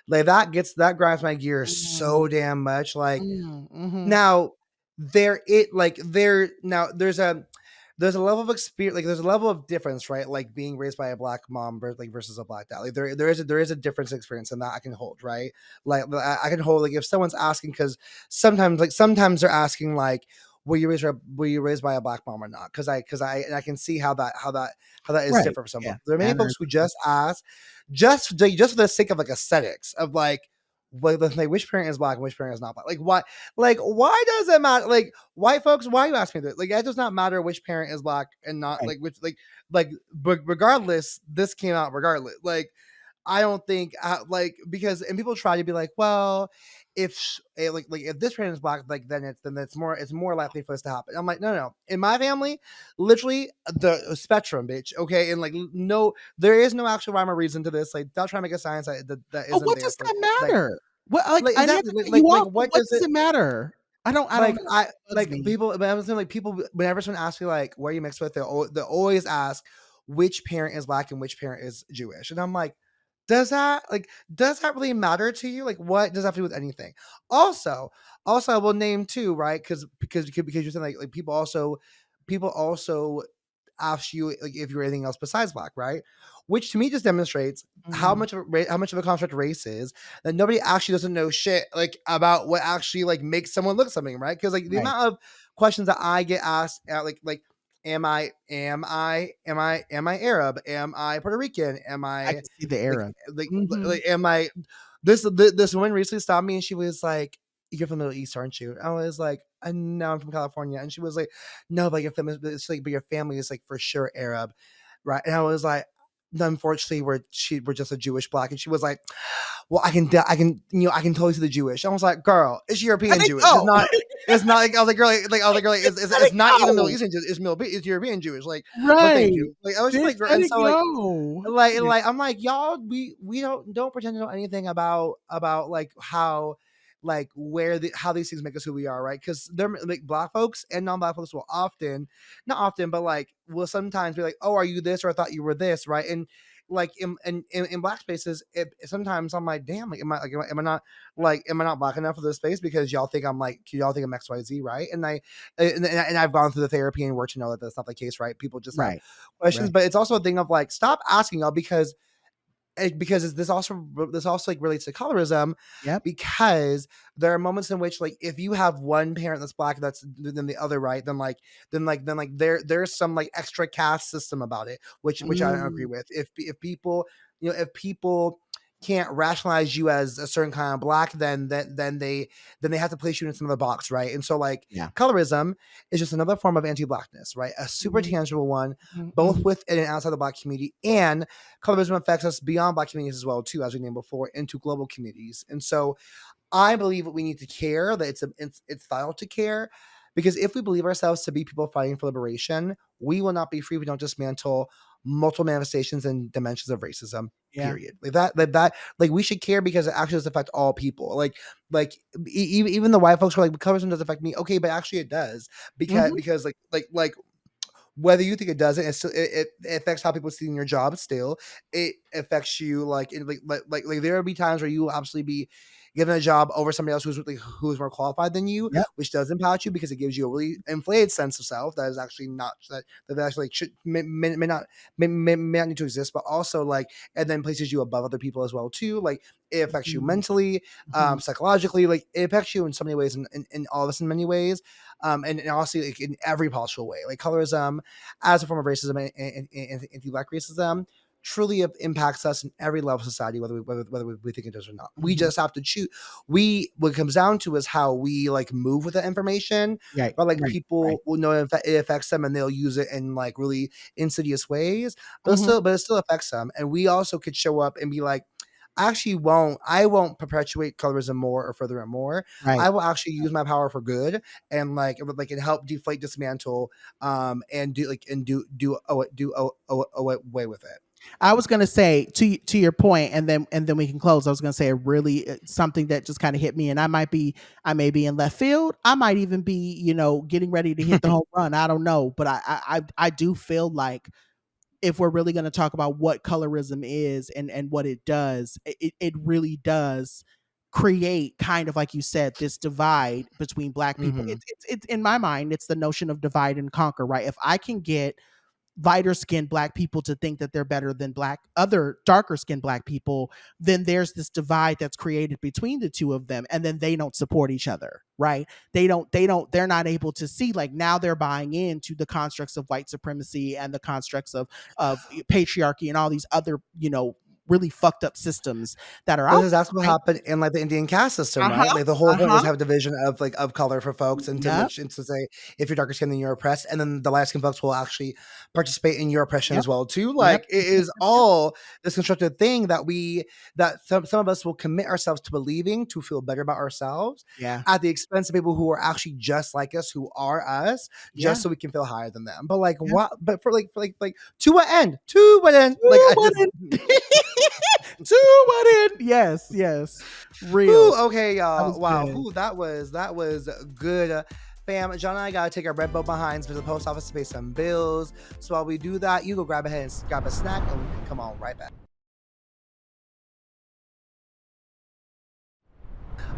Like that grinds my gears Mm, so damn much. Like mhm. now there's a level of experience, like there's a level of difference, right? Like being raised by a black mom versus a black dad. Like there is a difference in experience, and that I can hold, right? Like I can hold, like if someone's asking, because sometimes they're asking like, were you raised by a black mom or not? And I can see how that is Right. different for some Yeah. folks. There are many Yeah. folks who just ask just for the sake of like aesthetics of like which parent is black and which parent is not black. Why does it matter? Like white folks, why you ask me that? Like it does not matter which parent is black and not Right. like which regardless, this came out regardless. Like I don't think because and people try to be like, well, like if this parent is black, like then it's more likely for this to happen. I'm like, no, no, no. In my family, literally the spectrum, bitch. Okay, and like no, there is no actual rhyme or reason to this. Like, don't try to make a science that But isn't what there. does So that matter? What, like, like I never exactly cut you off, but what what does does it it matter? I don't know. like It I bugs like me. people, but I'm saying like people whenever someone asks me like where you mixed with, they always ask which parent is black and which parent is Jewish, and I'm like, does that really matter to you? Like, what does that have to do with anything? Also, I will name too, right? Because you're saying like people also ask you like if you're anything else besides black, right? Which to me just demonstrates Mhm. how much of a construct race is, that nobody actually doesn't know shit like about what actually like makes someone look something, right? Because like the Right. amount of questions that I get asked at am I Arab? Am I Puerto Rican? Am I I can see the era. Mhm. am I this woman recently stopped me and she was like, "You're from the Middle East, aren't you?" I was like, "No, I'm from California." And she was like, "No, but your family, but your family is like for sure Arab, right?" And I was like, "Unfortunately, we're just a Jewish black." And she was like, "Well, I can totally see the Jewish." I was like, "Girl, it's Let European it Jewish. go. It's not like I was like, girl, Let it it's not even Middle go. Eastern, it's European Jewish. Like, but thank Right. you." Like I was just Bitch, like, girl, let and it so go. Shit. I'm like, y'all, we don't pretend to know anything about like how like how these things make us who we are, right? Because they're like black folks and non-black folks will often, not often, but like will sometimes be like, "Oh, are you this?" or "I thought you were this," right? And like in black spaces, sometimes I'm like, damn, like am I not black enough for this space because y'all think I'm XYZ, right? And I've gone through the therapy and work to know that that's not the case, right? People just have Right. questions, Right. but it's also a thing of like, stop asking y'all because this also like relates to colorism, Yep. because there are moments in which like if you have one parent that's black that's than the other, right, then like there's some like extra caste system about it, which I don't agree Mm. with. If people, if people can't rationalize you as a certain kind of black, then they have to place you in some other box, right? And so like Yeah. colorism is just another form of anti-blackness, right? A super Mhm. tangible one, Mhm. both Mhm. within and outside the black community. And colorism affects us beyond black communities as well too, as we named before, into global communities. And so I believe that we need to care, that it's vital to care, because if we believe ourselves to be people fighting for liberation, we will not be free. We don't dismantle multiple manifestations and dimensions of racism. Yeah. Period. Like we should care because it actually does affect all people. Even the white folks were like, colorism doesn't affect me. Okay, but actually it does, Mhm. because whether you think it doesn't, it affects how people see in your job. Still, it affects you like in like there will be times where you will absolutely be given a job over somebody else who's more qualified than you, Yep. which does impact you because it gives you a really inflated sense of self that is actually not that actually should may not need to exist, but also like and then places you above other people as well too. Like it affects you Mhm. mentally, Mhm. psychologically. Like it affects you in so many ways, in all of us in many ways, and honestly, like in every possible way. Like colorism as a form of racism and anti-black racism truly impacts us in every level of society, whether we think it does or not. We Mhm. just have to choose. We what it comes down to is how we like move with that information. Right. But like Right. Right. people will know it affects them and they'll use it in like really insidious ways. Mhm. But it still affects them. And we also could show up and be like, I won't perpetuate colorism more or further it more. Right. I will actually use my power for good and and help deflate, dismantle, and do away with it. I was gonna say to your point, and then we can close. I was gonna say really something that just kind of hit me, and I may be in left field. I might even be getting ready to hit the home run. I don't know, but I do feel like if we're really going to talk about what colorism is and what it does, it really does create kind of like you said this divide between black people. Mhm. It's in my mind it's the notion of divide and conquer, right? If I can get lighter skinned black people to think that they're better than black other darker skinned black people, then there's this divide that's created between the two of them, and then they don't support each other, right? They're not able to see, like, now they're buying into the constructs of white supremacy and the constructs of patriarchy and all these other really fucked up systems that are This out is that's what there, right? happened in, like, the Indian caste system, right? Uh-huh, Like, the whole point was uh-huh. to have a division of, like, of color for folks and to Yep, make and to say, if you're darker skin, then you're oppressed, and then the light skin folks will actually participate in your oppression yep, as well too. yep, Like, it yep, yep, is yep, yep. all this constructed thing that some of us will commit ourselves to believing to feel better about ourselves Yeah, at the expense of people who are actually just like us, who are us, just yeah, so we can feel higher than them. But, like, yeah. what but for, like, to what end? To what end? Like, To I what just end? To what end? Yes, yes. Real. Whew, okay, That y'all. was Wow, good. whew, that was good. Fam, John and I gotta take our red boat behinds to the post office to pay some bills. So while we do that, you go grab a head and grab a snack, and come on right back.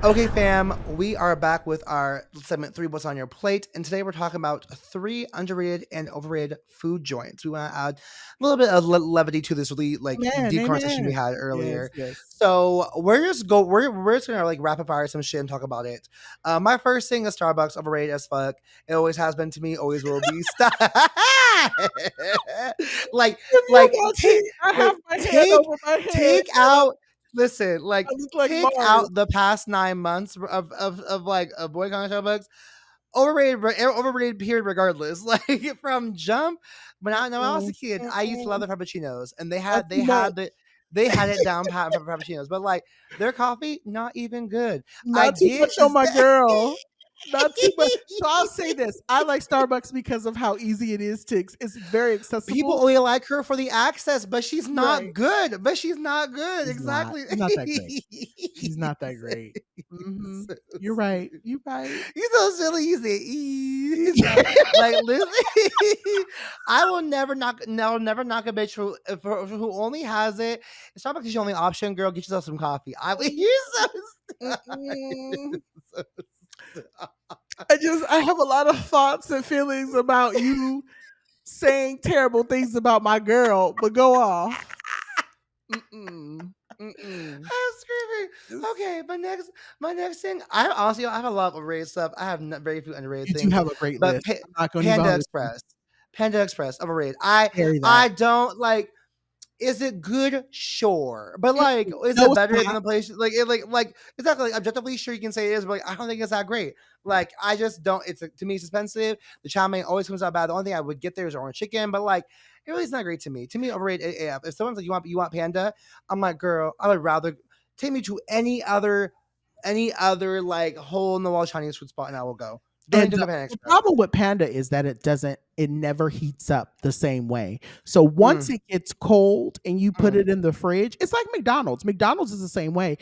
Okay, fam, we are back with our segment three, what's on your plate, and today we're talking about three underrated and overrated food joints. We want to add a little bit of levity to this really like Amen, deep conversation we amen. had Yes, earlier. yes. So we're just gonna like rapid fire some shit and talk about it. My first thing is Starbucks, overrated as fuck. It always has been to me, always will be. Stop. like If you like don't take see, I like have my hand take over my head, take out. Listen, I like look like take Mars. out the past 9 months of like a boycott Starbucks. Overrated period regardless. Like from jump, when I was a Mm-mm, kid, I used to love mm-mm. the frappuccinos, and they Not had they too had much. the they had it down pat for frappuccinos, but like their coffee, not even good. I Not too get much on is my that girl. Not too much. So I'll say this. I like Starbucks because of how easy it is to it's very people accessible. only like her for the access, but she's Right. not good. But she's not good. She's not. Exactly. She's not that great. She's not that great. Mhm. So You're right. You're right. You're so silly. You say, She's not. like, listen, I will never knock, no, never knock a bitch who only has it. Starbucks is your only option, girl. Get yourself some coffee. You're so Mm-mm. so I have a lot of thoughts and feelings about you saying terrible things about my girl, but go off. Mm-mm. Mm-mm. I'm screaming. Okay, my next thing. I have a lot of overrated stuff. I have very few underrated You do things, have a great but list. I'm not gonna even Panda hold you. Express, Panda Express, overrated. I Carry that. I don't like. Is it good? Sure. But like, Mm-mm. is No, it it's better than not. the place? Like exactly. Like, objectively, sure you can say it is, but like, I don't think it's that great. Like, I just don't. It's to me, it's expensive. The chow mein always comes out bad. The only thing I would get there is orange chicken, but like, it really is not great to me. To me, overrated AF. If someone's like, you want panda, I'm like, girl, I would rather take me to any other like hole in the wall Chinese food spot, and I will go. Don't need And to the go Panda the Express. problem with Panda is that it never heats up the same way. So once Mm, it gets cold and you put mm. it in the fridge, it's like McDonald's. McDonald's is the same way.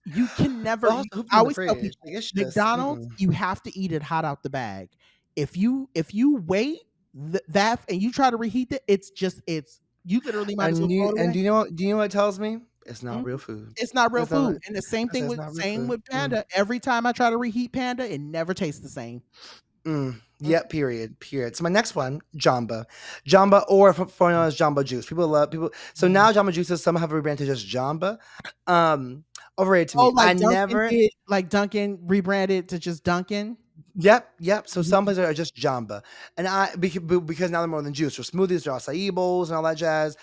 You can never But also, you who put I them in the always tell fridge? people, Like, it's just, McDonald's, mm-mm. you have to eat it hot out the bag. If you wait that and you try to reheat it, it's you literally might as well throw it And away. do you know what it tells me? It's not Mhm. real food. It's not real It's not. food. And the same I said thing it's with not real food. Panda. Every time I try to reheat Panda, it never tastes the same. Mm, Yep. Period. Period. So my next one, Jamba, Jamba, or for known as Jamba Juice. People love people. So mm. now Jamba Juices some have rebranded to just Jamba. Overrated to Oh, me. I never. Like Dunkin' rebranded to just Dunkin'? Yep. Yep. So some Mhm. places are just Jamba, and because now they're more than juice. They're smoothies, they're acai bowls, and all that jazz.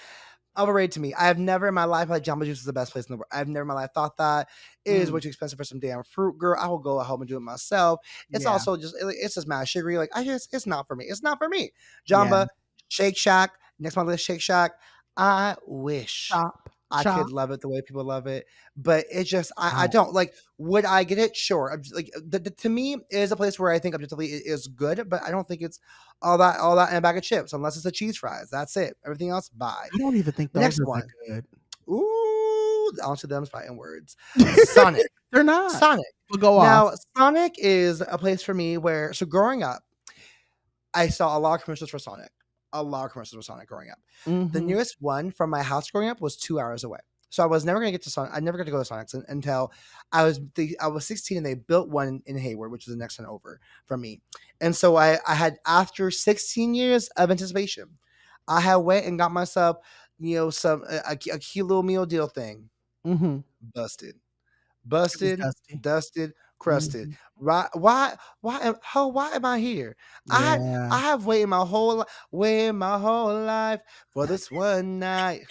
Overrated to me. I have never in my life like Jamba Juice is the best place in the world. I've never in my life thought that it is way Mm, too expensive for some damn fruit, girl. I will go at home and do it myself. It's yeah, also just it's just mad sugary. Like it's not for me. It's not for me. yeah. Jamba, Shake Shack. Next on the list, Shake Shack. I wish Chop, I could chop, love it the way people love it, but it just I chop. don't like. Would I get it? Sure. Like to me it is a place where I think objectively it is good, but I don't think it's all that in a bag of chips unless it's the cheese fries. That's it. Everything else, bye. I don't even think those Next are that one. good. Ooh, onto them's fighting words. Sonic. They're not. Sonic. But go off. Now, Sonic is a place for me where so growing up, I saw a lot of commercials for Sonic. A lot of commercials for Sonic growing up. The Mhm. nearest one from my house growing up was 2 hours away. So I was never gonna get to Sonic. I never got to go to Sonic's until I was 16 and they built one in Hayward, which was the next one over from me. And so I had after 16 years of anticipation, I had went and got myself, some a cute little meal deal thing. Mhm. Busted. It was Busted, dusty. dusted, crusted. Mhm. Right? Why am I here? Yeah. I have waited my whole life for this one night.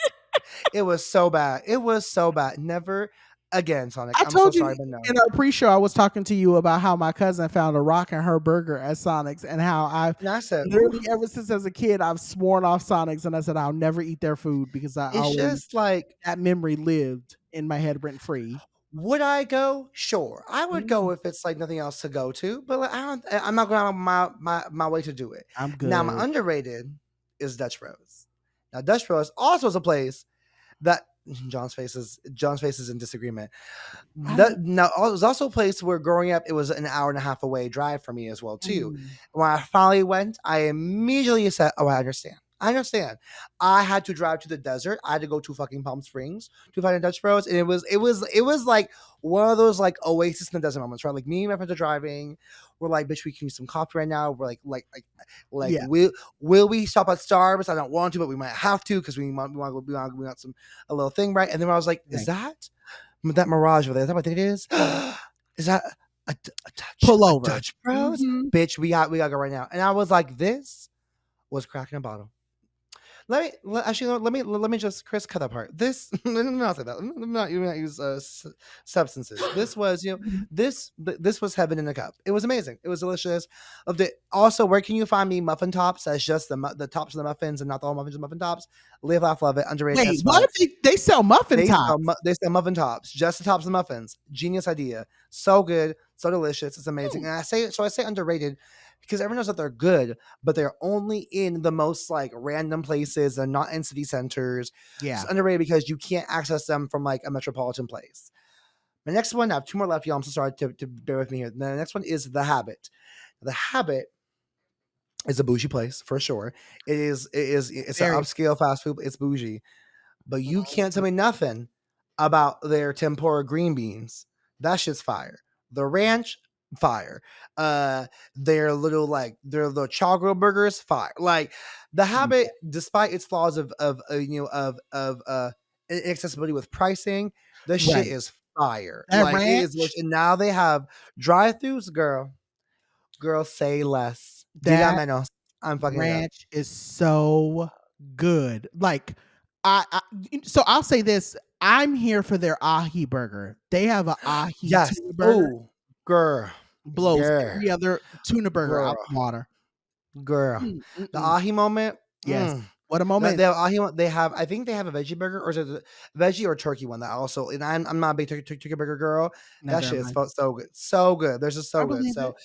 It was so bad. It was so bad. Never again, Sonic. I I'm so told you sorry, but no. in our pre-show, I was talking to you about how my cousin found a rock in her burger at Sonic's, and how I've And I said, "Ooh." literally ever since as a kid, I've sworn off Sonic's, and I said I'll never eat their food because I It's always just like, that memory lived in my head rent free. would I go? Sure. I would go Mm, if it's like nothing else to go to, but like, I'm not going out of my way to do it. I'm Now, my good. underrated is Dutch Bros. Now, Dutch Bros also is a place that John's face is in disagreement. I don't. Now, it was also a place where growing up, it was an hour and a half away drive for me as well too. Mm, When I finally went, I immediately said, "Oh, I understand. I understand." I had to drive to the desert. I had to go to fucking Palm Springs to find a Dutch Bros, and it was like one of those like oasis in the desert moments, right? Like me and my friends are driving. We're like, "Bitch, we can use some coffee right now." We're like, yeah, will we stop at Starbucks? I don't want to, but we might have to because we want some a little thing, right? And then I was like, "Is right. that Mirage over there? Is that what I think it is? Is that Pull a over. Dutch Bros? Mhm. Bitch, we gotta go right now." And I was like, this was cracking a bottle. Actually, let me just Chris cut that part. This let me not say that. Let me not use substances. This was Mhm. this was heaven in a cup. It was amazing. It was delicious. Of the Also, where can you find me muffin tops? As just the tops of the muffins and not the whole muffins and muffin tops. Live, laugh, love it. Underrated Wait, as what fuck. if they sell muffin tops? They sell muffin tops, just the tops of muffins. Genius idea. So good, so delicious. It's amazing. Hmm, And I say underrated because everyone knows that they're good, but they're only in the most like random places. They're not in city centers. It's yeah, underrated because you can't access them from like a metropolitan place. The next one, I have two more left, y'all. I'm so sorry to bear with me here. The next one is The Habit. The Habit is a bougie place for sure. It's an very. upscale fast food. It's bougie, but you can't tell Mhm. me nothing about their tempura green beans. That shit's fire. The ranch, fire. Uh, their little chaw grill burgers, fire. Like the Habit, despite its flaws of inaccessibility with pricing, the shit Right. is fire. That Like it is, ranch and now they have drive-throughs, girl. Girl, say less. Diga that menos. I'm fucking it up. ranch is so good. Like, I so I'll say this, I'm here for their ahi burger. They have a ahi Yes. tuna burger, Oh, girl, blows girl, every other tuna burger out girl. the water. Girl, Mm, the mm-mm. ahi moment. Yes. Mm. What a The, moment. the ahi one. They have. I think they have a veggie burger, or is it a veggie or turkey one that also. And I'm not a big turkey burger girl. That Neither shit am is I. so good, so good. They're just I so good. believe it. So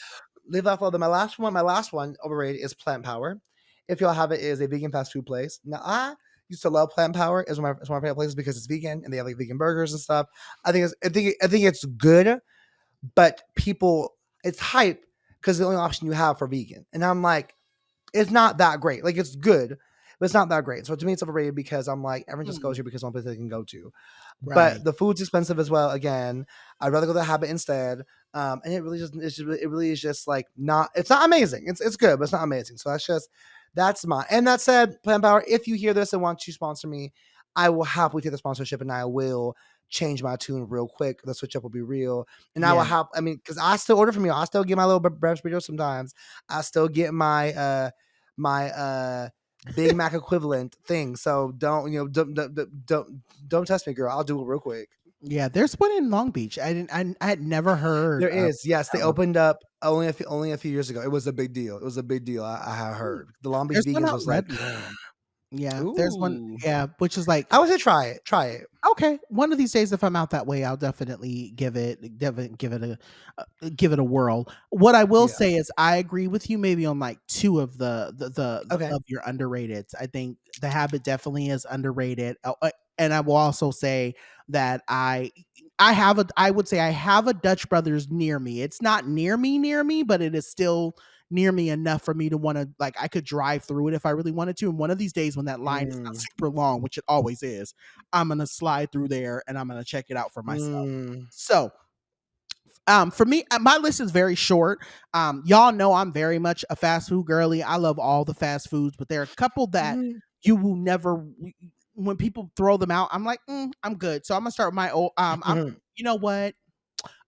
leave off of them. My last one overrated is Plant Power. If y'all have it, is a vegan fast food place. Now I used to love Plant Power. It's one of my favorite places because it's vegan and they have like vegan burgers and stuff. I think it's good, but people it's hype because the only option you have for vegan. And I'm like, it's not that great. Like it's good, but it's not that great. So to me, it's overrated because I'm like, everyone just goes Mm, here because it's one place they can go to. But right. the food's expensive as well. Again, I'd rather go to the Habit instead. And it really is just like not. It's not amazing. It's good, but it's not amazing. So that's my. And that said, Plan Power, if you hear this and want to sponsor me, I will happily take the sponsorship and I will change my tune real quick. The switch up will be real, and I will Yeah. have. I mean, because I still order from you. I still get my little breakfast burrito sometimes. I still get my Big Mac equivalent thing. So don't test me, girl. I'll do it real quick. Yeah, there's one in Long Beach. I had never heard There of is, yes. They that one. opened up only a few years ago. It was a big deal. It was a big deal. I have Mm. heard the Long Beach There's one vegans out in was like, Redmond. Yeah, there's one, ooh. yeah, which is like, I would say try it. Try it. okay, one of these days if I'm out that way, I'll definitely give it a whirl. What I will Yeah. say is I agree with you maybe on like two of the Okay. of your underrateds. I think The Habit definitely is underrated. And I will also say that I would say I have a Dutch Brothers near me. It's not near me, but it is still near me enough for me to want to, like, I could drive through it if I really wanted to. And one of these days when that line is not Mm. super long, which it always is, I'm gonna slide through there and I'm gonna check it out for myself. Mm. So, for me, my list is very short. Y'all know I'm very much a fast food girly. I love all the fast foods, but there are a couple that Mhm. you will never. When people throw them out, I'm like, I'm good. So I'm gonna start with my old. I'm. Mhm. You know what?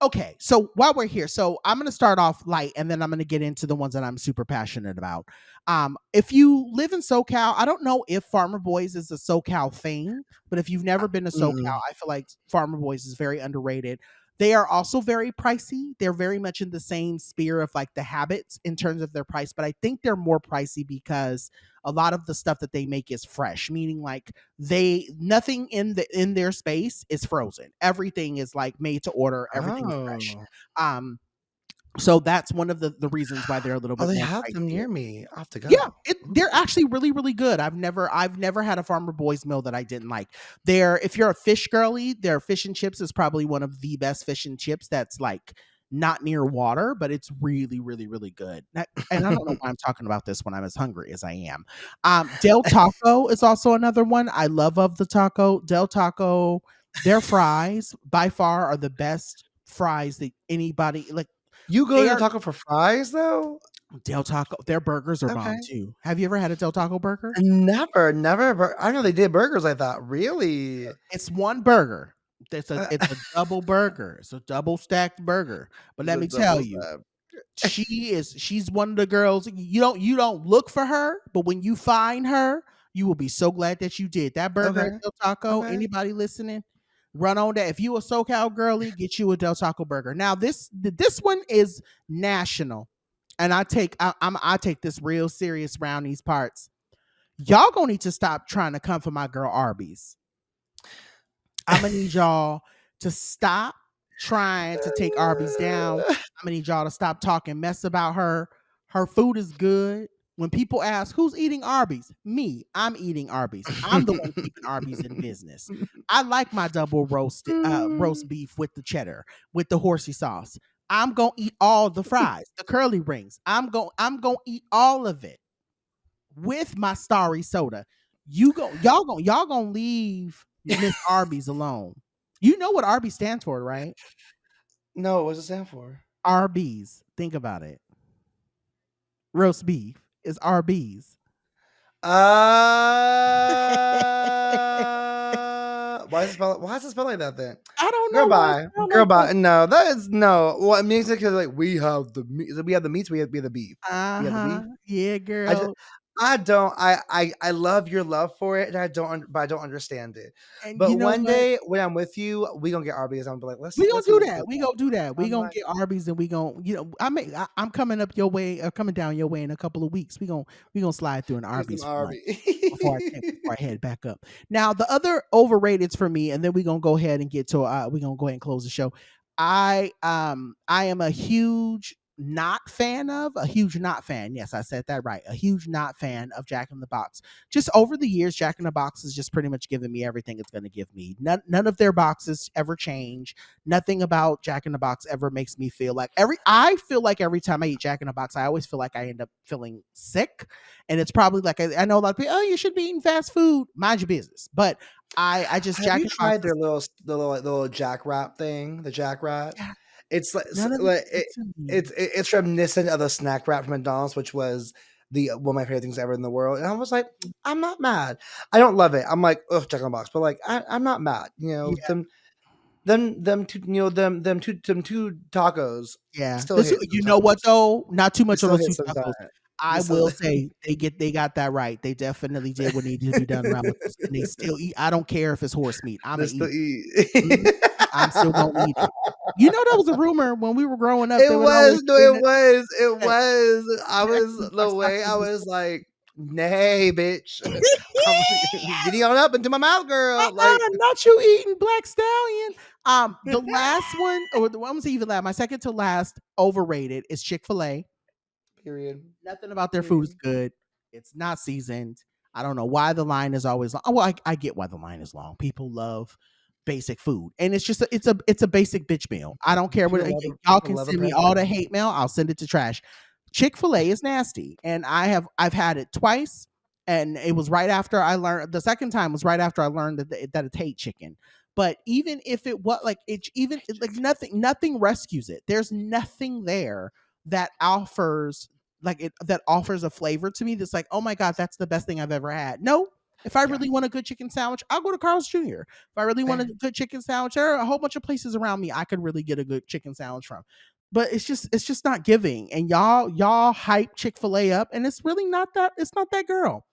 Okay, so while we're here, so I'm gonna start off light, and then I'm gonna get into the ones that I'm super passionate about. If you live in SoCal, I don't know if Farmer Boys is a SoCal thing, but if you've never been to SoCal, Mm-mm. I feel like Farmer Boys is very underrated. They are also very pricey. They're very much in the same sphere of like the habits in terms of their price, but I think they're more pricey because a lot of the stuff that they make is fresh, meaning like they nothing in their space is frozen. Everything is like made to order, everything is fresh. Oh. Um so that's one of the reasons why they're a little Oh, bit they more have them pricier. near me. I have to Yeah, go. they're actually really, really good. I've never had a Farmer Boys meal that I didn't like. They're if you're a fish girly, their fish and chips is probably one of the best fish and chips that's like not near water, but it's really, really, really good. And I don't know why I'm talking about this when I'm as hungry as I am. Del Taco is also another one I love of the taco. Del Taco, their fries by far are the best fries that anybody like. You go They to are Taco for fries, though? Del Taco, their burgers are bomb Okay. too. Have you ever had a Del Taco burger? Never I know they did burgers, I thought. Really? It's one burger. Uh, It's a double burger. It's a double stacked burger. But let the me tell double you, stuff. she's one of the girls. You don't look for her, but when you find her, you will be so glad that you did. That burger at Okay, Del Taco, okay. anybody listening, run on that. If you a SoCal girly, get you a Del Taco burger. Now this one is national. And I take this real serious around these parts. Y'all gonna need to stop trying to come for my girl Arby's. I'm gonna need y'all to stop trying to take Arby's down. I'm gonna need y'all to stop talking mess about her. Her food is good. When people ask who's eating Arby's, me, I'm eating Arby's. I'm the one keeping Arby's in business. I like my double roast beef with the cheddar, with the horsey sauce. I'm gonna eat all the fries, the curly rings. I'm gonna eat all of it with my starry soda. Y'all gonna leave Miss Arby's alone. You know what Arby's stands for, right? No, what's it stand for? Arby's. Think about it. Roast beef is Arby's. Why is it spelled like that then? I don't Girl, know why it's bye. spelled Girl, like that. bye. No, that is no. Well, it means because like we have the meats, we have the beef. We have the Uh-huh. beef. Yeah, I just girl. I don't I love your love for it, and I don't understand it. And But you know one what? day when I'm with you, we gonna get Arby's. I'm gonna be like, We gonna let's go do get that. We that. gonna do that. We I'm gonna like, get Arby's and we gonna, I'm coming up your way, coming down your way in a couple of weeks. We gonna slide through an here's some Arby's for lunch Arby's. before I head back up. Now the other overrateds for me, and then we're gonna go ahead and get to we're gonna go ahead and close the show. I am a huge not fan. Yes, I said that right. A huge not fan of Jack in the Box. Just over the years, Jack in the Box has just pretty much given me everything it's going to give me. None of their boxes ever change. Nothing about Jack in the Box ever makes me feel like I feel like every time I eat Jack in the Box, I always feel like I end up feeling sick. And it's probably like I know a lot of people, oh, you should be eating fast food. Mind your business. But I just Have Jack you in the Box tried is the little Jack Wrap thing? The Jack Wrap? yeah, It's none of like it to me. it's reminiscent of the snack wrap from McDonald's, which was the one of my favorite things ever in the world. And I was like, I'm not mad. I don't love it. I'm like, ugh, Jack in the Box, but like I'm not mad. You know, Yeah. them two, you know, them two tacos Yeah. still hit You know what sometimes. though? Not too They much on still those hit 2 sometimes. tacos. They I still will say they got that right. They definitely did what needed to be done around with those, and they still eat. I don't care if it's horse meat. Imma they eat still it. eat. Mhm. I'm still gonna eat it. You know, that was a rumor when we were growing up. They It would always was, no, say it that was. I Jack was in the the Box way I tacos was was like, "Nay, bitch, I'm getting on up into my mouth, girl." Like, not you eating Black Stallion. The last one, or the one was even last, my second to last overrated is Chick-fil-A. period, Nothing about their food is period. good. It's not seasoned. I don't know why the line is always long. Well, I get why the line is long. People love basic food, and it's just it's a basic bitch meal. I don't care what y'all People can love a send me all the breadcrumb. hate mail. I'll send it to trash. Chick-fil-A is nasty, and I've had it twice, and it was right after I learned the second time was right after I learned that it's hate chicken. But even if it was like it, even like nothing rescues it. There's nothing there that offers that offers a flavor to me that's like, oh my god, that's the best thing I've ever had. No, If I Yeah. really want a good chicken sandwich, I'll go to Carl's Jr. If I really want a Fair. good chicken sandwich, there are a whole bunch of places around me I could really get a good chicken sandwich from. But it's just not giving. And y'all hype Chick-fil-A up, and it's not that girl.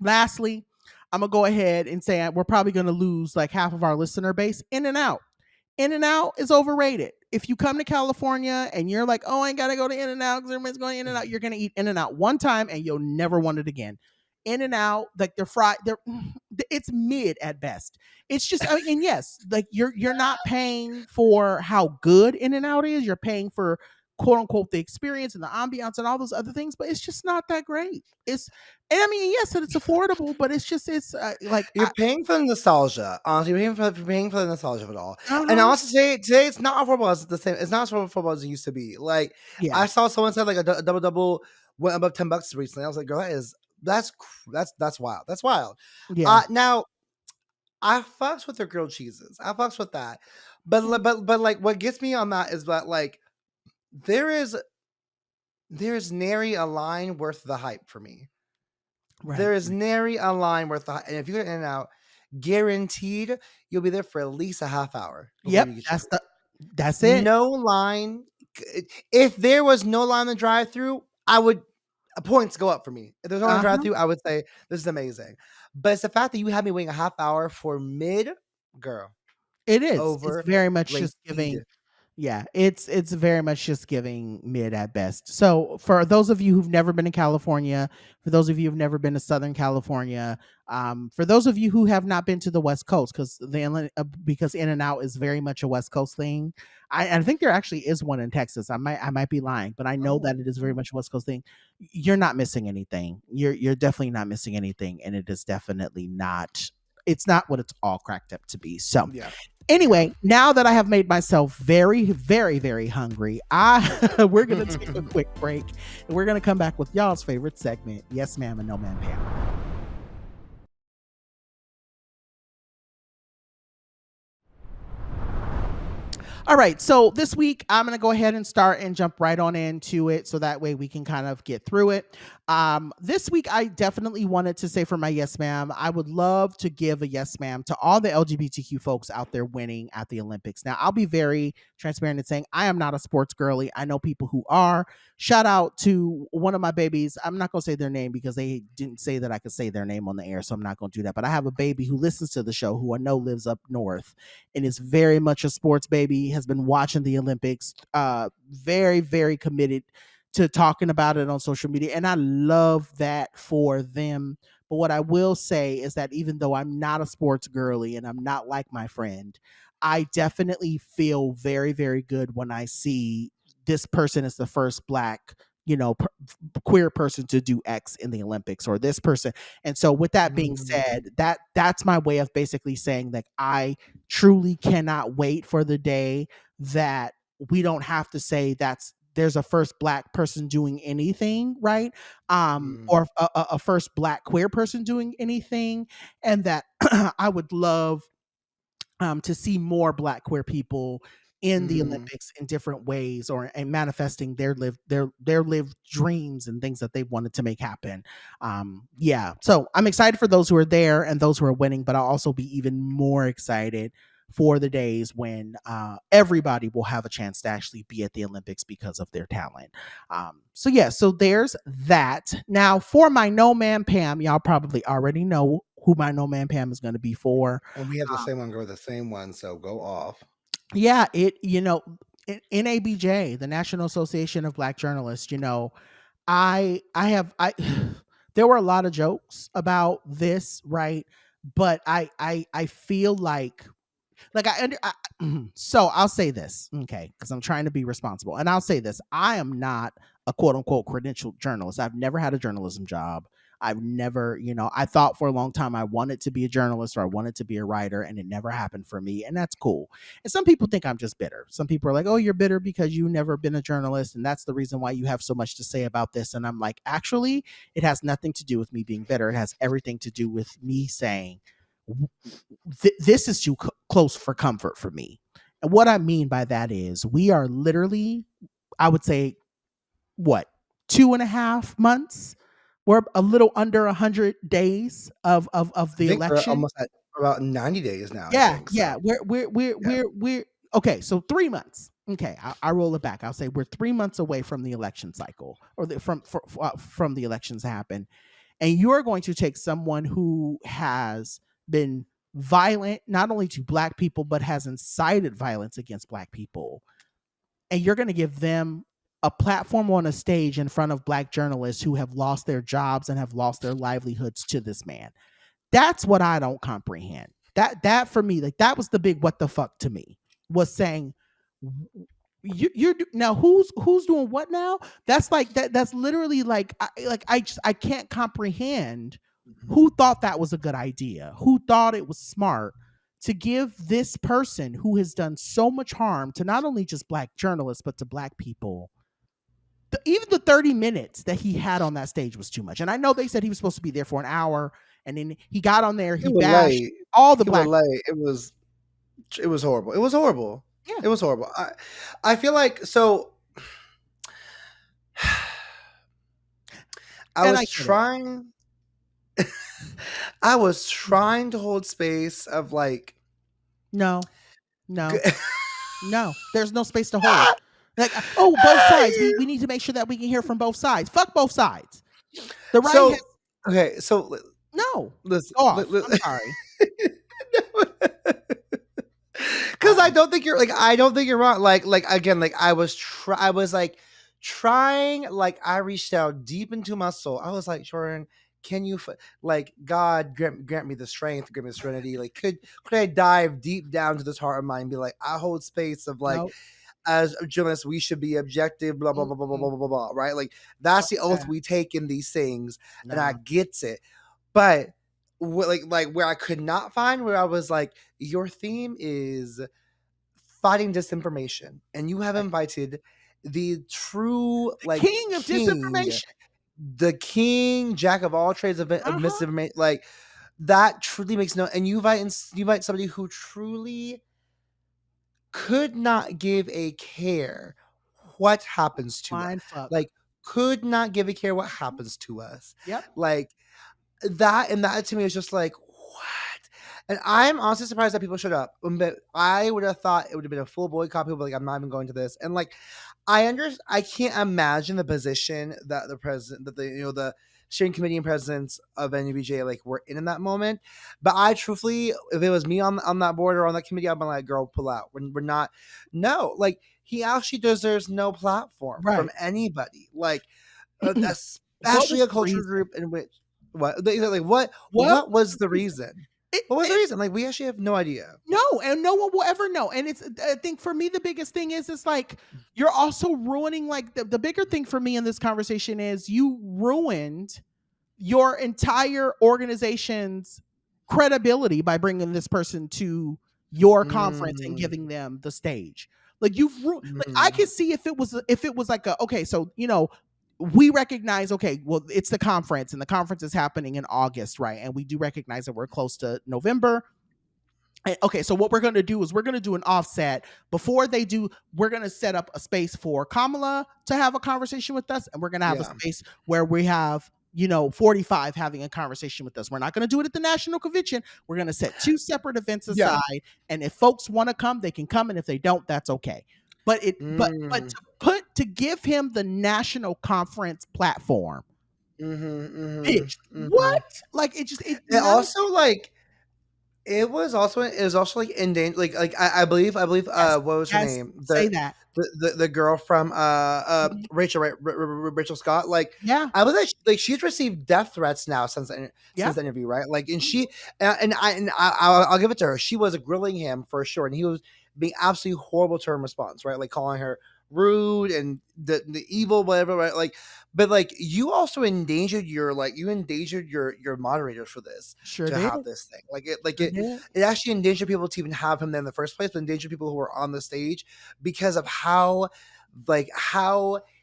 Lastly, I'm gonna go ahead and say we're probably gonna lose like half of our listener base. In-N-Out. In-N-Out is overrated. If you come to California and you're like, oh, I gotta go to In-N-Out because everybody's going to In-N-Out, you're gonna eat In-N-Out one time and you'll never want it again. In-N-Out, like they're fried, it's mid at best. It's just, I mean, and yes, like you're not paying for how good In-N-Out is. You're paying for quote unquote the experience and the ambiance and all those other things, but it's just not that great. It's and I mean, yes, it's affordable, but it's like You're paying for the nostalgia. Honestly, you're paying for the nostalgia of it all. And uh-huh. honestly, today it's not affordable as the same. It's not as affordable as it used to be. Like Yeah, I saw someone said like a double double went above $10 recently. I was like, girl, that's wild. That's wild. yeah. Now I fucks with their grilled cheeses. I fucks with that. But like what gets me on that is that like there is there's nary a line worth the hype for me. Right. There is nary a line worth the hype. And if you get in and out, guaranteed you'll be there for at least a half hour before Yep, you get your food. that's it. No line. If there was no line in the drive through, I would points go up for me. If there's no line in the drive Uh-huh. through, I would say this is amazing. But it's the fact that you had me waiting a half hour for mid girl It is. It's very much just overrated. giving. Yeah, it's very much just giving mid at best. So for those of you who've never been to California, for those of you who've never been to Southern California, for those of you who have not been to the West Coast, because In and Out is very much a West Coast thing. I think there actually is one in Texas. I might be lying, but I know Oh, that it is very much a West Coast thing. You're not missing anything. You're definitely not missing anything, and it is definitely not. It's not what it's all cracked up to be. So yeah, yeah. anyway, now that I have made myself very, very, very hungry, I we're gonna take a quick break and we're gonna come back with y'all's favorite segment, Yes Ma'am and No Man Pam. All right, so this week I'm gonna go ahead and start and jump right on into it, so that way we can kind of get through it. This week I definitely wanted to say for my yes ma'am, I would love to give a yes ma'am to all the LGBTQ folks out there winning at the Olympics. Now I'll be very transparent in saying I am not a sports girly. I know people who are. Shout out to one of my babies. I'm not gonna say their name because they didn't say that I could say their name on the air, so I'm not gonna do that. But I have a baby who listens to the show who I know lives up north and is very much a sports baby, has been watching the Olympics, very, very committed to talking about it on social media. And I love that for them. But what I will say is that even though I'm not a sports girly and I'm not like my friend, I definitely feel very, very good when I see this person is the first black, queer person to do X in the Olympics, or this person. And so with that being Mm, said, that's my way of basically saying that I truly cannot wait for the day that we don't have to say there's a first black person doing anything, right? mm, Or a first black queer person doing anything. And that I would love to see more black queer people in the mm, Olympics in different ways, or and manifesting their lived dreams and things that they wanted to make happen. Yeah, so I'm excited for those who are there and those who are winning, but I'll also be even more excited for the days when everybody will have a chance to actually be at the Olympics because of their talent. So yeah, so there's that. Now for my No Man Pam, y'all probably already know who my No Man Pam is going to be for. and we have the same one, girl, the same one, so go off. Yeah, NABJ, the National Association of Black Journalists, I have I there were a lot of jokes about this, right? But I feel like so I'll say this, okay, because I'm trying to be responsible, and I'll say this: I am not a quote unquote credentialed journalist. I've never had a journalism job. I've never, I thought for a long time I wanted to be a journalist or I wanted to be a writer, and it never happened for me, and that's cool. And some people think I'm just bitter. Some people are like, "Oh, you're bitter because you've never been a journalist, and that's the reason why you have so much to say about this." And I'm like, actually, it has nothing to do with me being bitter. It has everything to do with me saying this is too close for comfort for me. And what I mean by that is we are literally, I would say, what, 2.5 months We're a little under 100 days of I the think we're election. almost at about 90 days now, I Yeah, think, so, yeah. yeah. We're okay. So 3 months. Okay, I roll it back. I'll say we're 3 months away from the election cycle, or from the elections happen, and you're going to take someone who has been violent not only to black people but has incited violence against black people, and you're going to give them a platform on a stage in front of black journalists who have lost their jobs and have lost their livelihoods to this man. That's what I don't comprehend. That for me, like that was the big what the fuck to me, was saying you're now who's doing what now? That's like that's literally like I can't comprehend Mhm. who thought that was a good idea, who thought it was smart to give this person who has done so much harm to not only just black journalists but to black people. Even the 30 minutes that he had on that stage was too much. And I know they said he was supposed to be there for an hour, and then he got on there, He he was bashed late. all the He was black. late. It was horrible. It was horrible. Yeah. It was horrible. I feel like so I And I was get it. trying I was trying to hold space of like No, g no, no. There's no space to hold. Like, oh, both sides. We need to make sure that we can hear from both sides. Fuck both sides. The right has So, okay, so no. listen, Go off. I'm sorry. because I don't think you're like I don't think you're wrong. Like again, like I was like trying, like I reached out deep into my soul. I was like, Jordan, can you like God grant me the strength, grant me the serenity? Like could I dive deep down to this heart of mine and be like, I hold space of like No. as journalists, we should be objective, blah blah blah blah blah Mm-mm. blah blah blah. Right? Like that's the Okay. oath we take in these things, and I No. gets it. But like where I could not find where I was like, your theme is fighting disinformation, and you have Right. invited the true The like king of king, disinformation. the king, jack of all trades of Uh-huh. misinformation, like that truly makes no. And you invite somebody who truly could not give a care what happens to us, Fine fuck. like could not give a care what happens to us, Yep. like that. And that to me is just like what. And I'm honestly surprised that people showed up, but I would have thought it would have been a full boycott. People were like, I'm not even going to this. And like I can't imagine the position that the president, that the the steering committee and presidents of NUBJ like were in that moment. But I truthfully, if it was me on that board or on that committee, I'd be like, girl, pull out. We're not. No, like he actually deserves no platform from Right. anybody. Like What was especially a the culture reason? group in which like What what was was the the reason? reason? It, What was the it reason? Like we actually have no idea. No, and no one will ever know. And it's I think for me the biggest thing is it's like you're also ruining like the bigger thing for me in this conversation is you ruined your entire organization's credibility by bringing this person to your conference and Mm, giving them the stage. Like like I mm, could see if it was like a okay, so we recognize okay, well it's the conference and the conference is happening in August, right? And we do recognize that we're close to November. Okay, so what we're going to do is we're going to do an offset before they do. We're going to set up a space for Kamala to have a conversation with us, and we're going to have a yeah. space where we have 45 having a conversation with us. We're not going to do it at the national convention. We're going to set two separate events Yeah. aside, and if folks want to come, they can come, and if they don't, that's okay. But Mm, to give him the national conference platform, mhm, mhm, bitch, mhm. what? Like it just it It none of also like it was also like in danger. Like I believe yes, what was her yes, name, say that. the girl from Mhm. Rachel, right, Rachel Scott. Like Yeah, I was like she's received death threats now since yep. the interview, right? Like and Mhm. she I'll give it to her. She was grilling him for sure, and he was being absolutely horrible to her in response, right? Like calling her rude and the evil whatever, right? Like but like you also endangered you endangered your moderators for this, Sure to did. have this thing. Sure did. It actually endangered people to even have him there in the first place, but endangered people who were on the stage because of how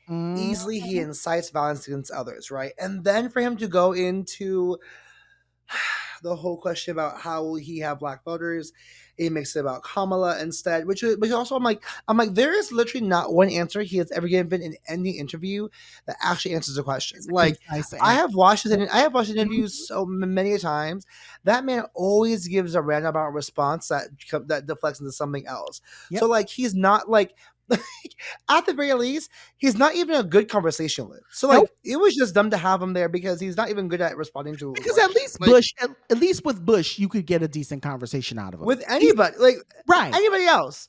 Mhm. easily he incites violence against others, right? And then for him to go into the whole question about how will he have black voters. He makes it about Kamala instead, which also I'm like there is literally not one answer he has ever given in any interview that actually answers the question. It's a Like concise I answer. have watched his Yep. I have watched interviews Mhm. so many times. That man always gives a roundabout response that deflects into something else. So Yep. like he's not like at the very least, he's not even a good conversationalist. So Nope. like it was just dumb to have him there because he's not even good at responding to a Because at question. least Like At least with Bush, you could get a decent conversation out of him. with anybody, like Right. anybody else,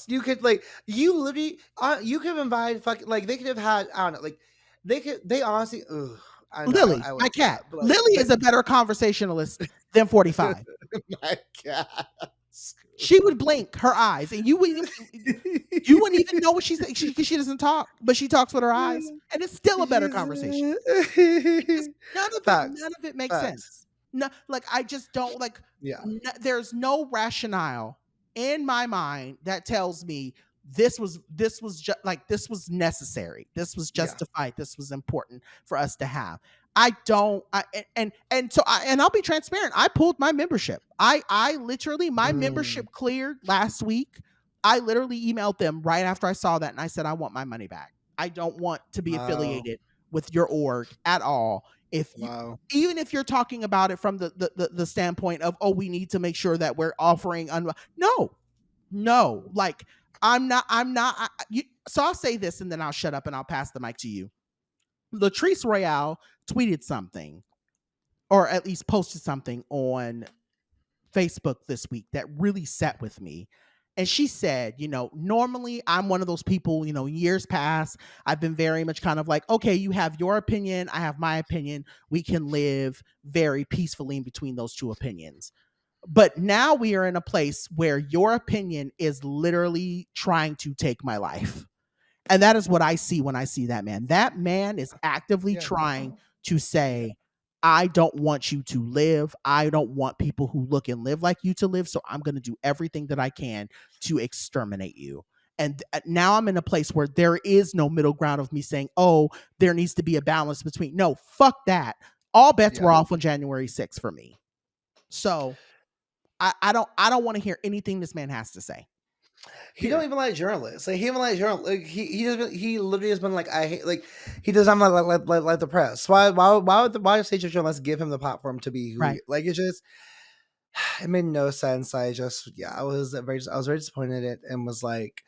you could like you literally you could have invited fucking like they could have had I don't know like they honestly ugh, I know Lily, I my wouldn't do cat. that, but like Lily is a better conversationalist than 45. my god. She would blink her eyes, and you wouldn't even know what she's saying because she doesn't talk, but she talks with her eyes, and it's still a better conversation. Because Facts. none of it makes Facts. sense. No, like, I just don't like, Yeah. there's no rationale in my mind that tells me this was just like, this was necessary. This was Yeah. justified. This was important for us to have. I don't I and so and I'll be transparent. I pulled my membership. I literally my Mm. membership cleared last week. I literally emailed them right after I saw that and I said I want my money back. I don't want to be Wow. affiliated with your org at all. If you Wow. Even if you're talking about it from the standpoint of, oh, we need to make sure that we're offering no, no, like, so I'll say this and then I'll shut up and I'll pass the mic to you. Latrice Royale tweeted something, or at least posted something on Facebook this week that really sat with me. And she said, normally I'm one of those people, years past, I've been very much kind of like, okay, you have your opinion, I have my opinion. We can live very peacefully in between those two opinions. But now we are in a place where your opinion is literally trying to take my life. And that is what I see when I see that man. That man is actively Yeah. trying to Yeah. say, I don't want you to live. I don't want people who look and live like you to live. So I'm going to do everything that I can to exterminate you. And now I'm in a place where there is no middle ground of me saying, oh, there needs to be a balance between. No, fuck that. All bets were Yeah. off on January 6th for me. So I don't want to hear anything this man has to say. He don't Period. even like journalists. Like he even like journal. Like he literally has been like I hate like he doesn't like the press. Why would stage journalists give him the platform to be who Right. he like it just it made no sense. I just yeah I was very disappointed in it and was like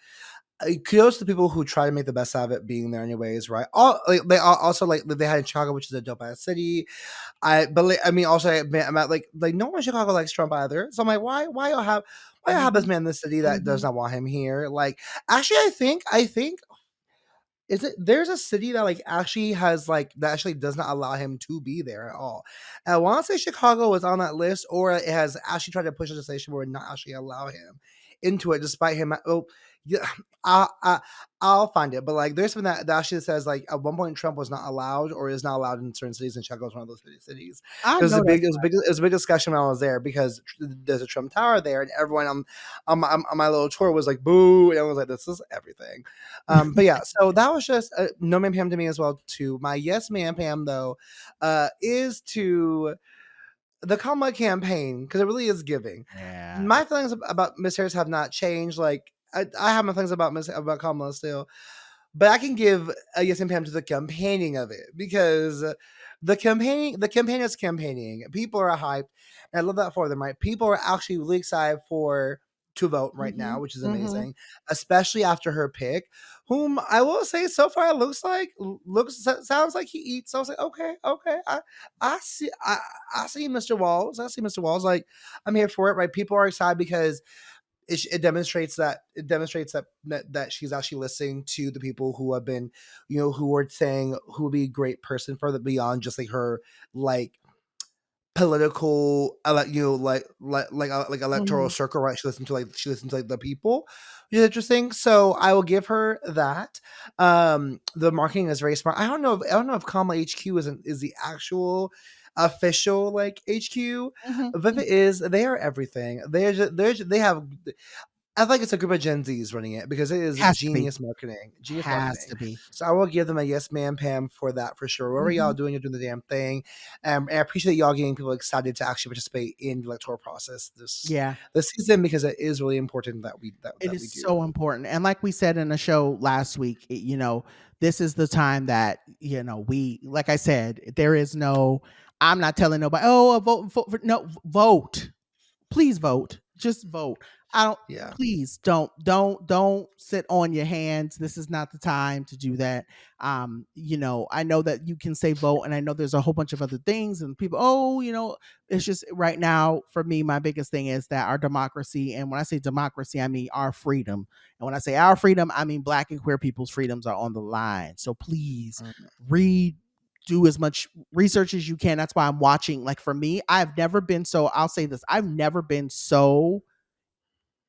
kudos to the people who try to make the best out of it being there anyways, right? All like also like they had in Chicago, which is a dope ass city. I mean, also I'm at like no one in Chicago likes Trump either. So I'm like, why y'all have this Mhm. man in the city that does Mhm. not want him here? Like, actually, I think is it there's a city that like actually has like that actually does not allow him to be there at all. And I want to say Chicago was on that list, or it has actually tried to push legislation where it not actually allow him into it, despite him. Oh, yeah, I I'll find it. But like, there's something that actually says like at one point Trump was not allowed or is not allowed in certain cities, and Chicago is one of those cities. I It was a know big, that's it was a big discussion when I was there because there's a Trump Tower there, and everyone on my little tour was like, "Boo!" and I was like, "This is everything." But yeah, so that was just no man Pam to me as well. To my yes man Pam though, is to the Kamala campaign because it really is giving. yeah. My feelings about Miss Harris have not changed. Like I have my feelings about Kamala still, but I can give a yes and Pam to the campaigning of it because the campaign is campaigning. People are hyped, and I love that for them. Right, people are actually really excited for to vote right now, Mhm. which is Mhm. amazing, especially after her pick, whom I will say so far sounds like he eats. So I was like, okay, okay, I see, I see Mr. Walls, I see Mr. Walls. Like I'm here for it. Right, people are excited because it demonstrates that she's actually listening to the people who have been, who are saying who would be a great person for the beyond just like her like political like electoral Mhm. circle, right? She listened to like the people, which is interesting. So I will give her that. The marketing is very smart. I don't know if Comma HQ is the actual official like HQ, Mhm. but if it is, they are everything. They have I think it's a group of Gen Zs running it because it is Has to be. genius marketing, genius Has marketing. to be. So I will give them a yes, ma'am, Pam for that for sure. Whatever y'all Mhm. doing, you're doing the damn thing. And I appreciate y'all getting people excited to actually participate in the electoral process Yeah. this season because it is really important that It that is we do. so important. And like we said in the show last week, this is the time that, we, like I said, there is no, I'm not telling nobody, oh, vote for, no, vote. Please vote. Just vote. I don't Yeah. Please don't sit on your hands. This is not the time to do that. I know that you can say vote, and I know there's a whole bunch of other things and people, it's just right now for me, my biggest thing is that our democracy, and when I say democracy, I mean our freedom. And when I say our freedom, I mean Black and queer people's freedoms are on the line. So please Mm. read, do as much research as you can. That's why I'm watching. Like for me, I'll say this, I've never been so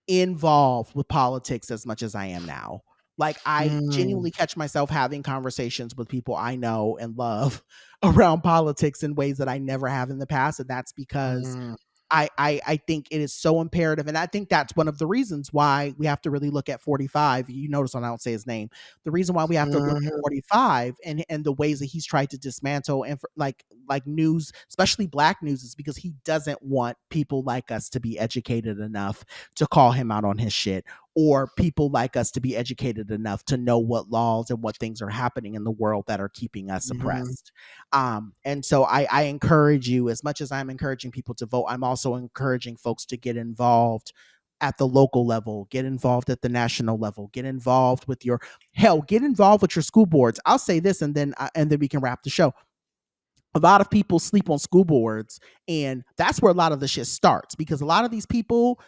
involved with politics as much as I am now. Like I Mm. genuinely catch myself having conversations with people I know and love around politics in ways that I never have in the past. And that's because Mm. I think it is so imperative, and I think that's one of the reasons why we have to really look at 45. You notice when I don't say his name, the reason why we have to look at Mhm. 45 and the ways that he's tried to dismantle and like news, especially Black news, is because he doesn't want people like us to be educated enough to call him out on his shit, or people like us to be educated enough to know what laws and what things are happening in the world that are keeping us Mhm. oppressed. And so I encourage you, as much as I'm encouraging people to vote, I'm also encouraging folks to get involved at the local level, get involved at the national level, get involved with get involved with your school boards. I'll say this, and then we can wrap the show. A lot of people sleep on school boards, and that's where a lot of the shit starts, because a lot of these people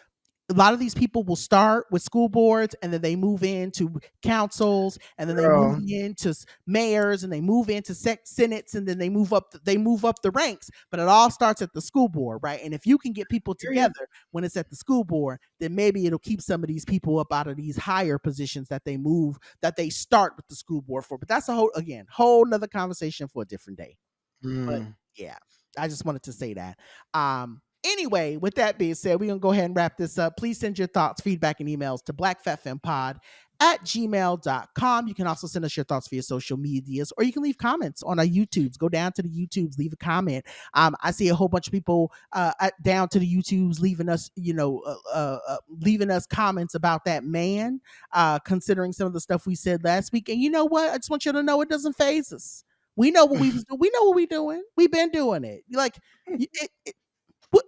will start with school boards, and then they move into councils, and then they move Girl. into mayors, and they move into senates, and then they move up the ranks. But it all starts at the school board, right? And if you can get people Period. together when it's at the school board, then maybe it'll keep some of these people up out of these higher positions that they start with the school board for. But that's whole nother conversation for a different day. But Mm. yeah, I just wanted to say that. Anyway, with that being said, we're gonna go ahead and wrap this up. Please send your thoughts, feedback, and emails to blackfatfempod@gmail.com. You can also send us your thoughts via social medias, or you can leave comments on our YouTubes. Go down to the YouTubes, leave a comment. I see a whole bunch of people down to the YouTubes leaving us comments about that man, considering some of the stuff we said last week. And you know what? I just want you to know it doesn't phase us. We know what we was doing. We know what we doing. We've been doing it. Like, what,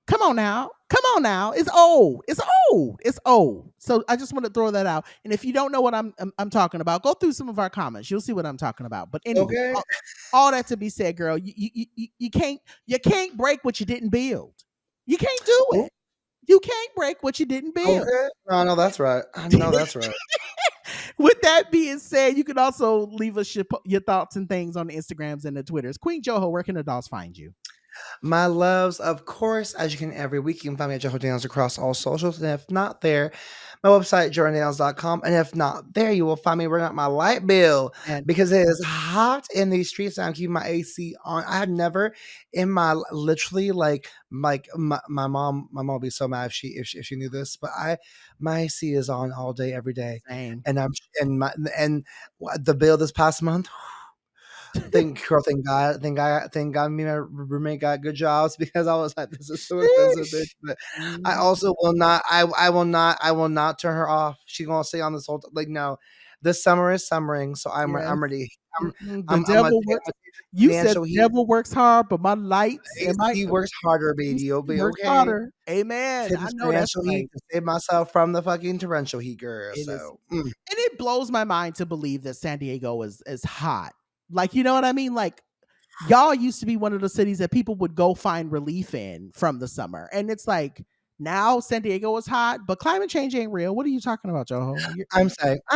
come on now. Come on now. It's old. It's old. It's old. So I just want to throw that out. And if you don't know what I'm talking about, go through some of our comments. You'll see what I'm talking about. But anyway, Okay. all that to be said, girl, you can't break what you didn't build. You can't do Ooh, it. You can't break what you didn't build. okay. No, no, that's right. I know that's right. With that being said, you can also leave us your thoughts and things on the Instagrams and the Twitters. Queen Joho, where can the dolls find you? My loves, of course, as you can every week, you can find me at Joho Daniels across all socials. And if not there, my website, jordandaniels.com. And if not there, you will find me running up my light bill And because it is hot in these streets. And I'm keeping my AC on. I had never in my literally like my mom would be so mad if she knew this, but my AC is on all day, every day. same. And I'm and the bill this past month. Thank God, me and my roommate got good jobs because I was like, "This is so expensive, bitch." Sheesh. But I Mhm. also will not. I will not turn her off. She gonna stay on this whole like no. This summer is summering, so Yes. I'm ready. I'm Mm-mm. The I'm gonna devil take works. my You said financial the heat. devil works hard, but my lights and my AC works harder, baby. AC Okay, works okay. harder. Amen. Take I this know that's financial heat right. to save myself from the fucking torrential heat, girl. It is, So and it blows my mind to believe that San Diego is hot. Like, you know what I mean? Like, y'all used to be one of the cities that people would go find relief in from the summer. And it's like now San Diego is hot, but climate change ain't real. What are you talking about, Joho? I'm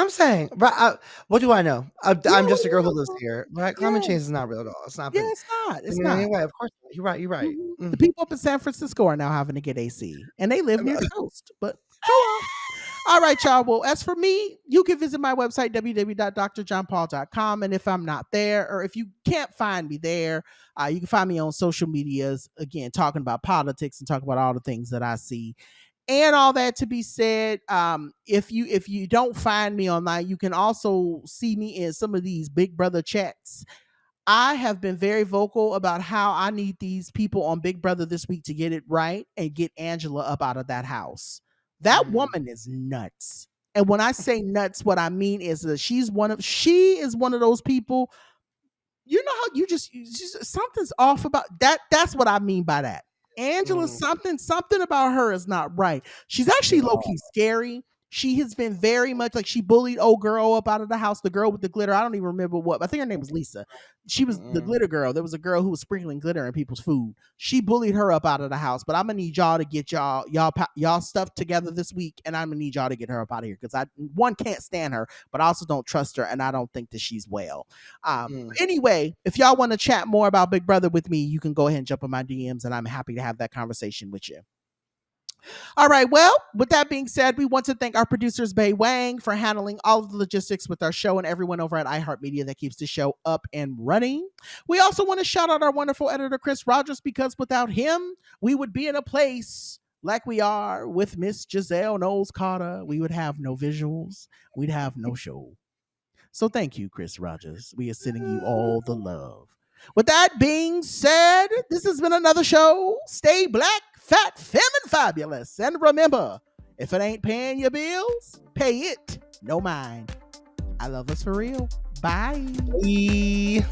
saying, but what do I know? Yeah, I'm what just do a girl who lives you here, right? know? Climate Yeah. change is not real at all. It's not Yeah, been it's not. It's in any not. way. Of course, you're right. You're right. Mhm. The Mm. people up in San Francisco are now having to get AC, and they live near the coast. But go off. All right, y'all. Well, as for me, you can visit my website, www.drjohnpaul.com. And if I'm not there, or if you can't find me there, you can find me on social medias, again, talking about politics and talking about all the things that I see. And all that to be said, if you don't find me online, you can also see me in some of these Big Brother chats. I have been very vocal about how I need these people on Big Brother this week to get it right and get Angela up out of that house. That Mm. woman is nuts. And when I say nuts, what I mean is that she is one of those people. You know how you just something's off about that. That's what I mean by that. Angela, Mm. something about her is not right. She's actually It's low off. key scary. She has been very much like she bullied old girl up out of the house. The girl with the glitter. I don't even remember what. I think her name was Lisa. She was the Mm. glitter girl. There was a girl who was sprinkling glitter in people's food. She bullied her up out of the house. But I'm gonna need y'all to get y'all stuff together this week, and I'm gonna need y'all to get her up out of here because I one can't stand her, but I also don't trust her, and I don't think that she's well. Mm. Anyway, if y'all want to chat more about Big Brother with me, you can go ahead and jump in my DMs, and I'm happy to have that conversation with you. All right. Well, with that being said, we want to thank our producers, Bei Wang, for handling all of the logistics with our show and everyone over at iHeartMedia that keeps the show up and running. We also want to shout out our wonderful editor, Chris Rogers, because without him, we would be in a place like we are with Miss Giselle Knowles Carter. We would have no visuals, we'd have no show. So thank you, Chris Rogers. We are sending you all the love. With that being said, this has been another show. Stay black, fat, femme, and fabulous. And remember, if it ain't paying your bills, pay it no mind. I love us for real. Bye. Bye.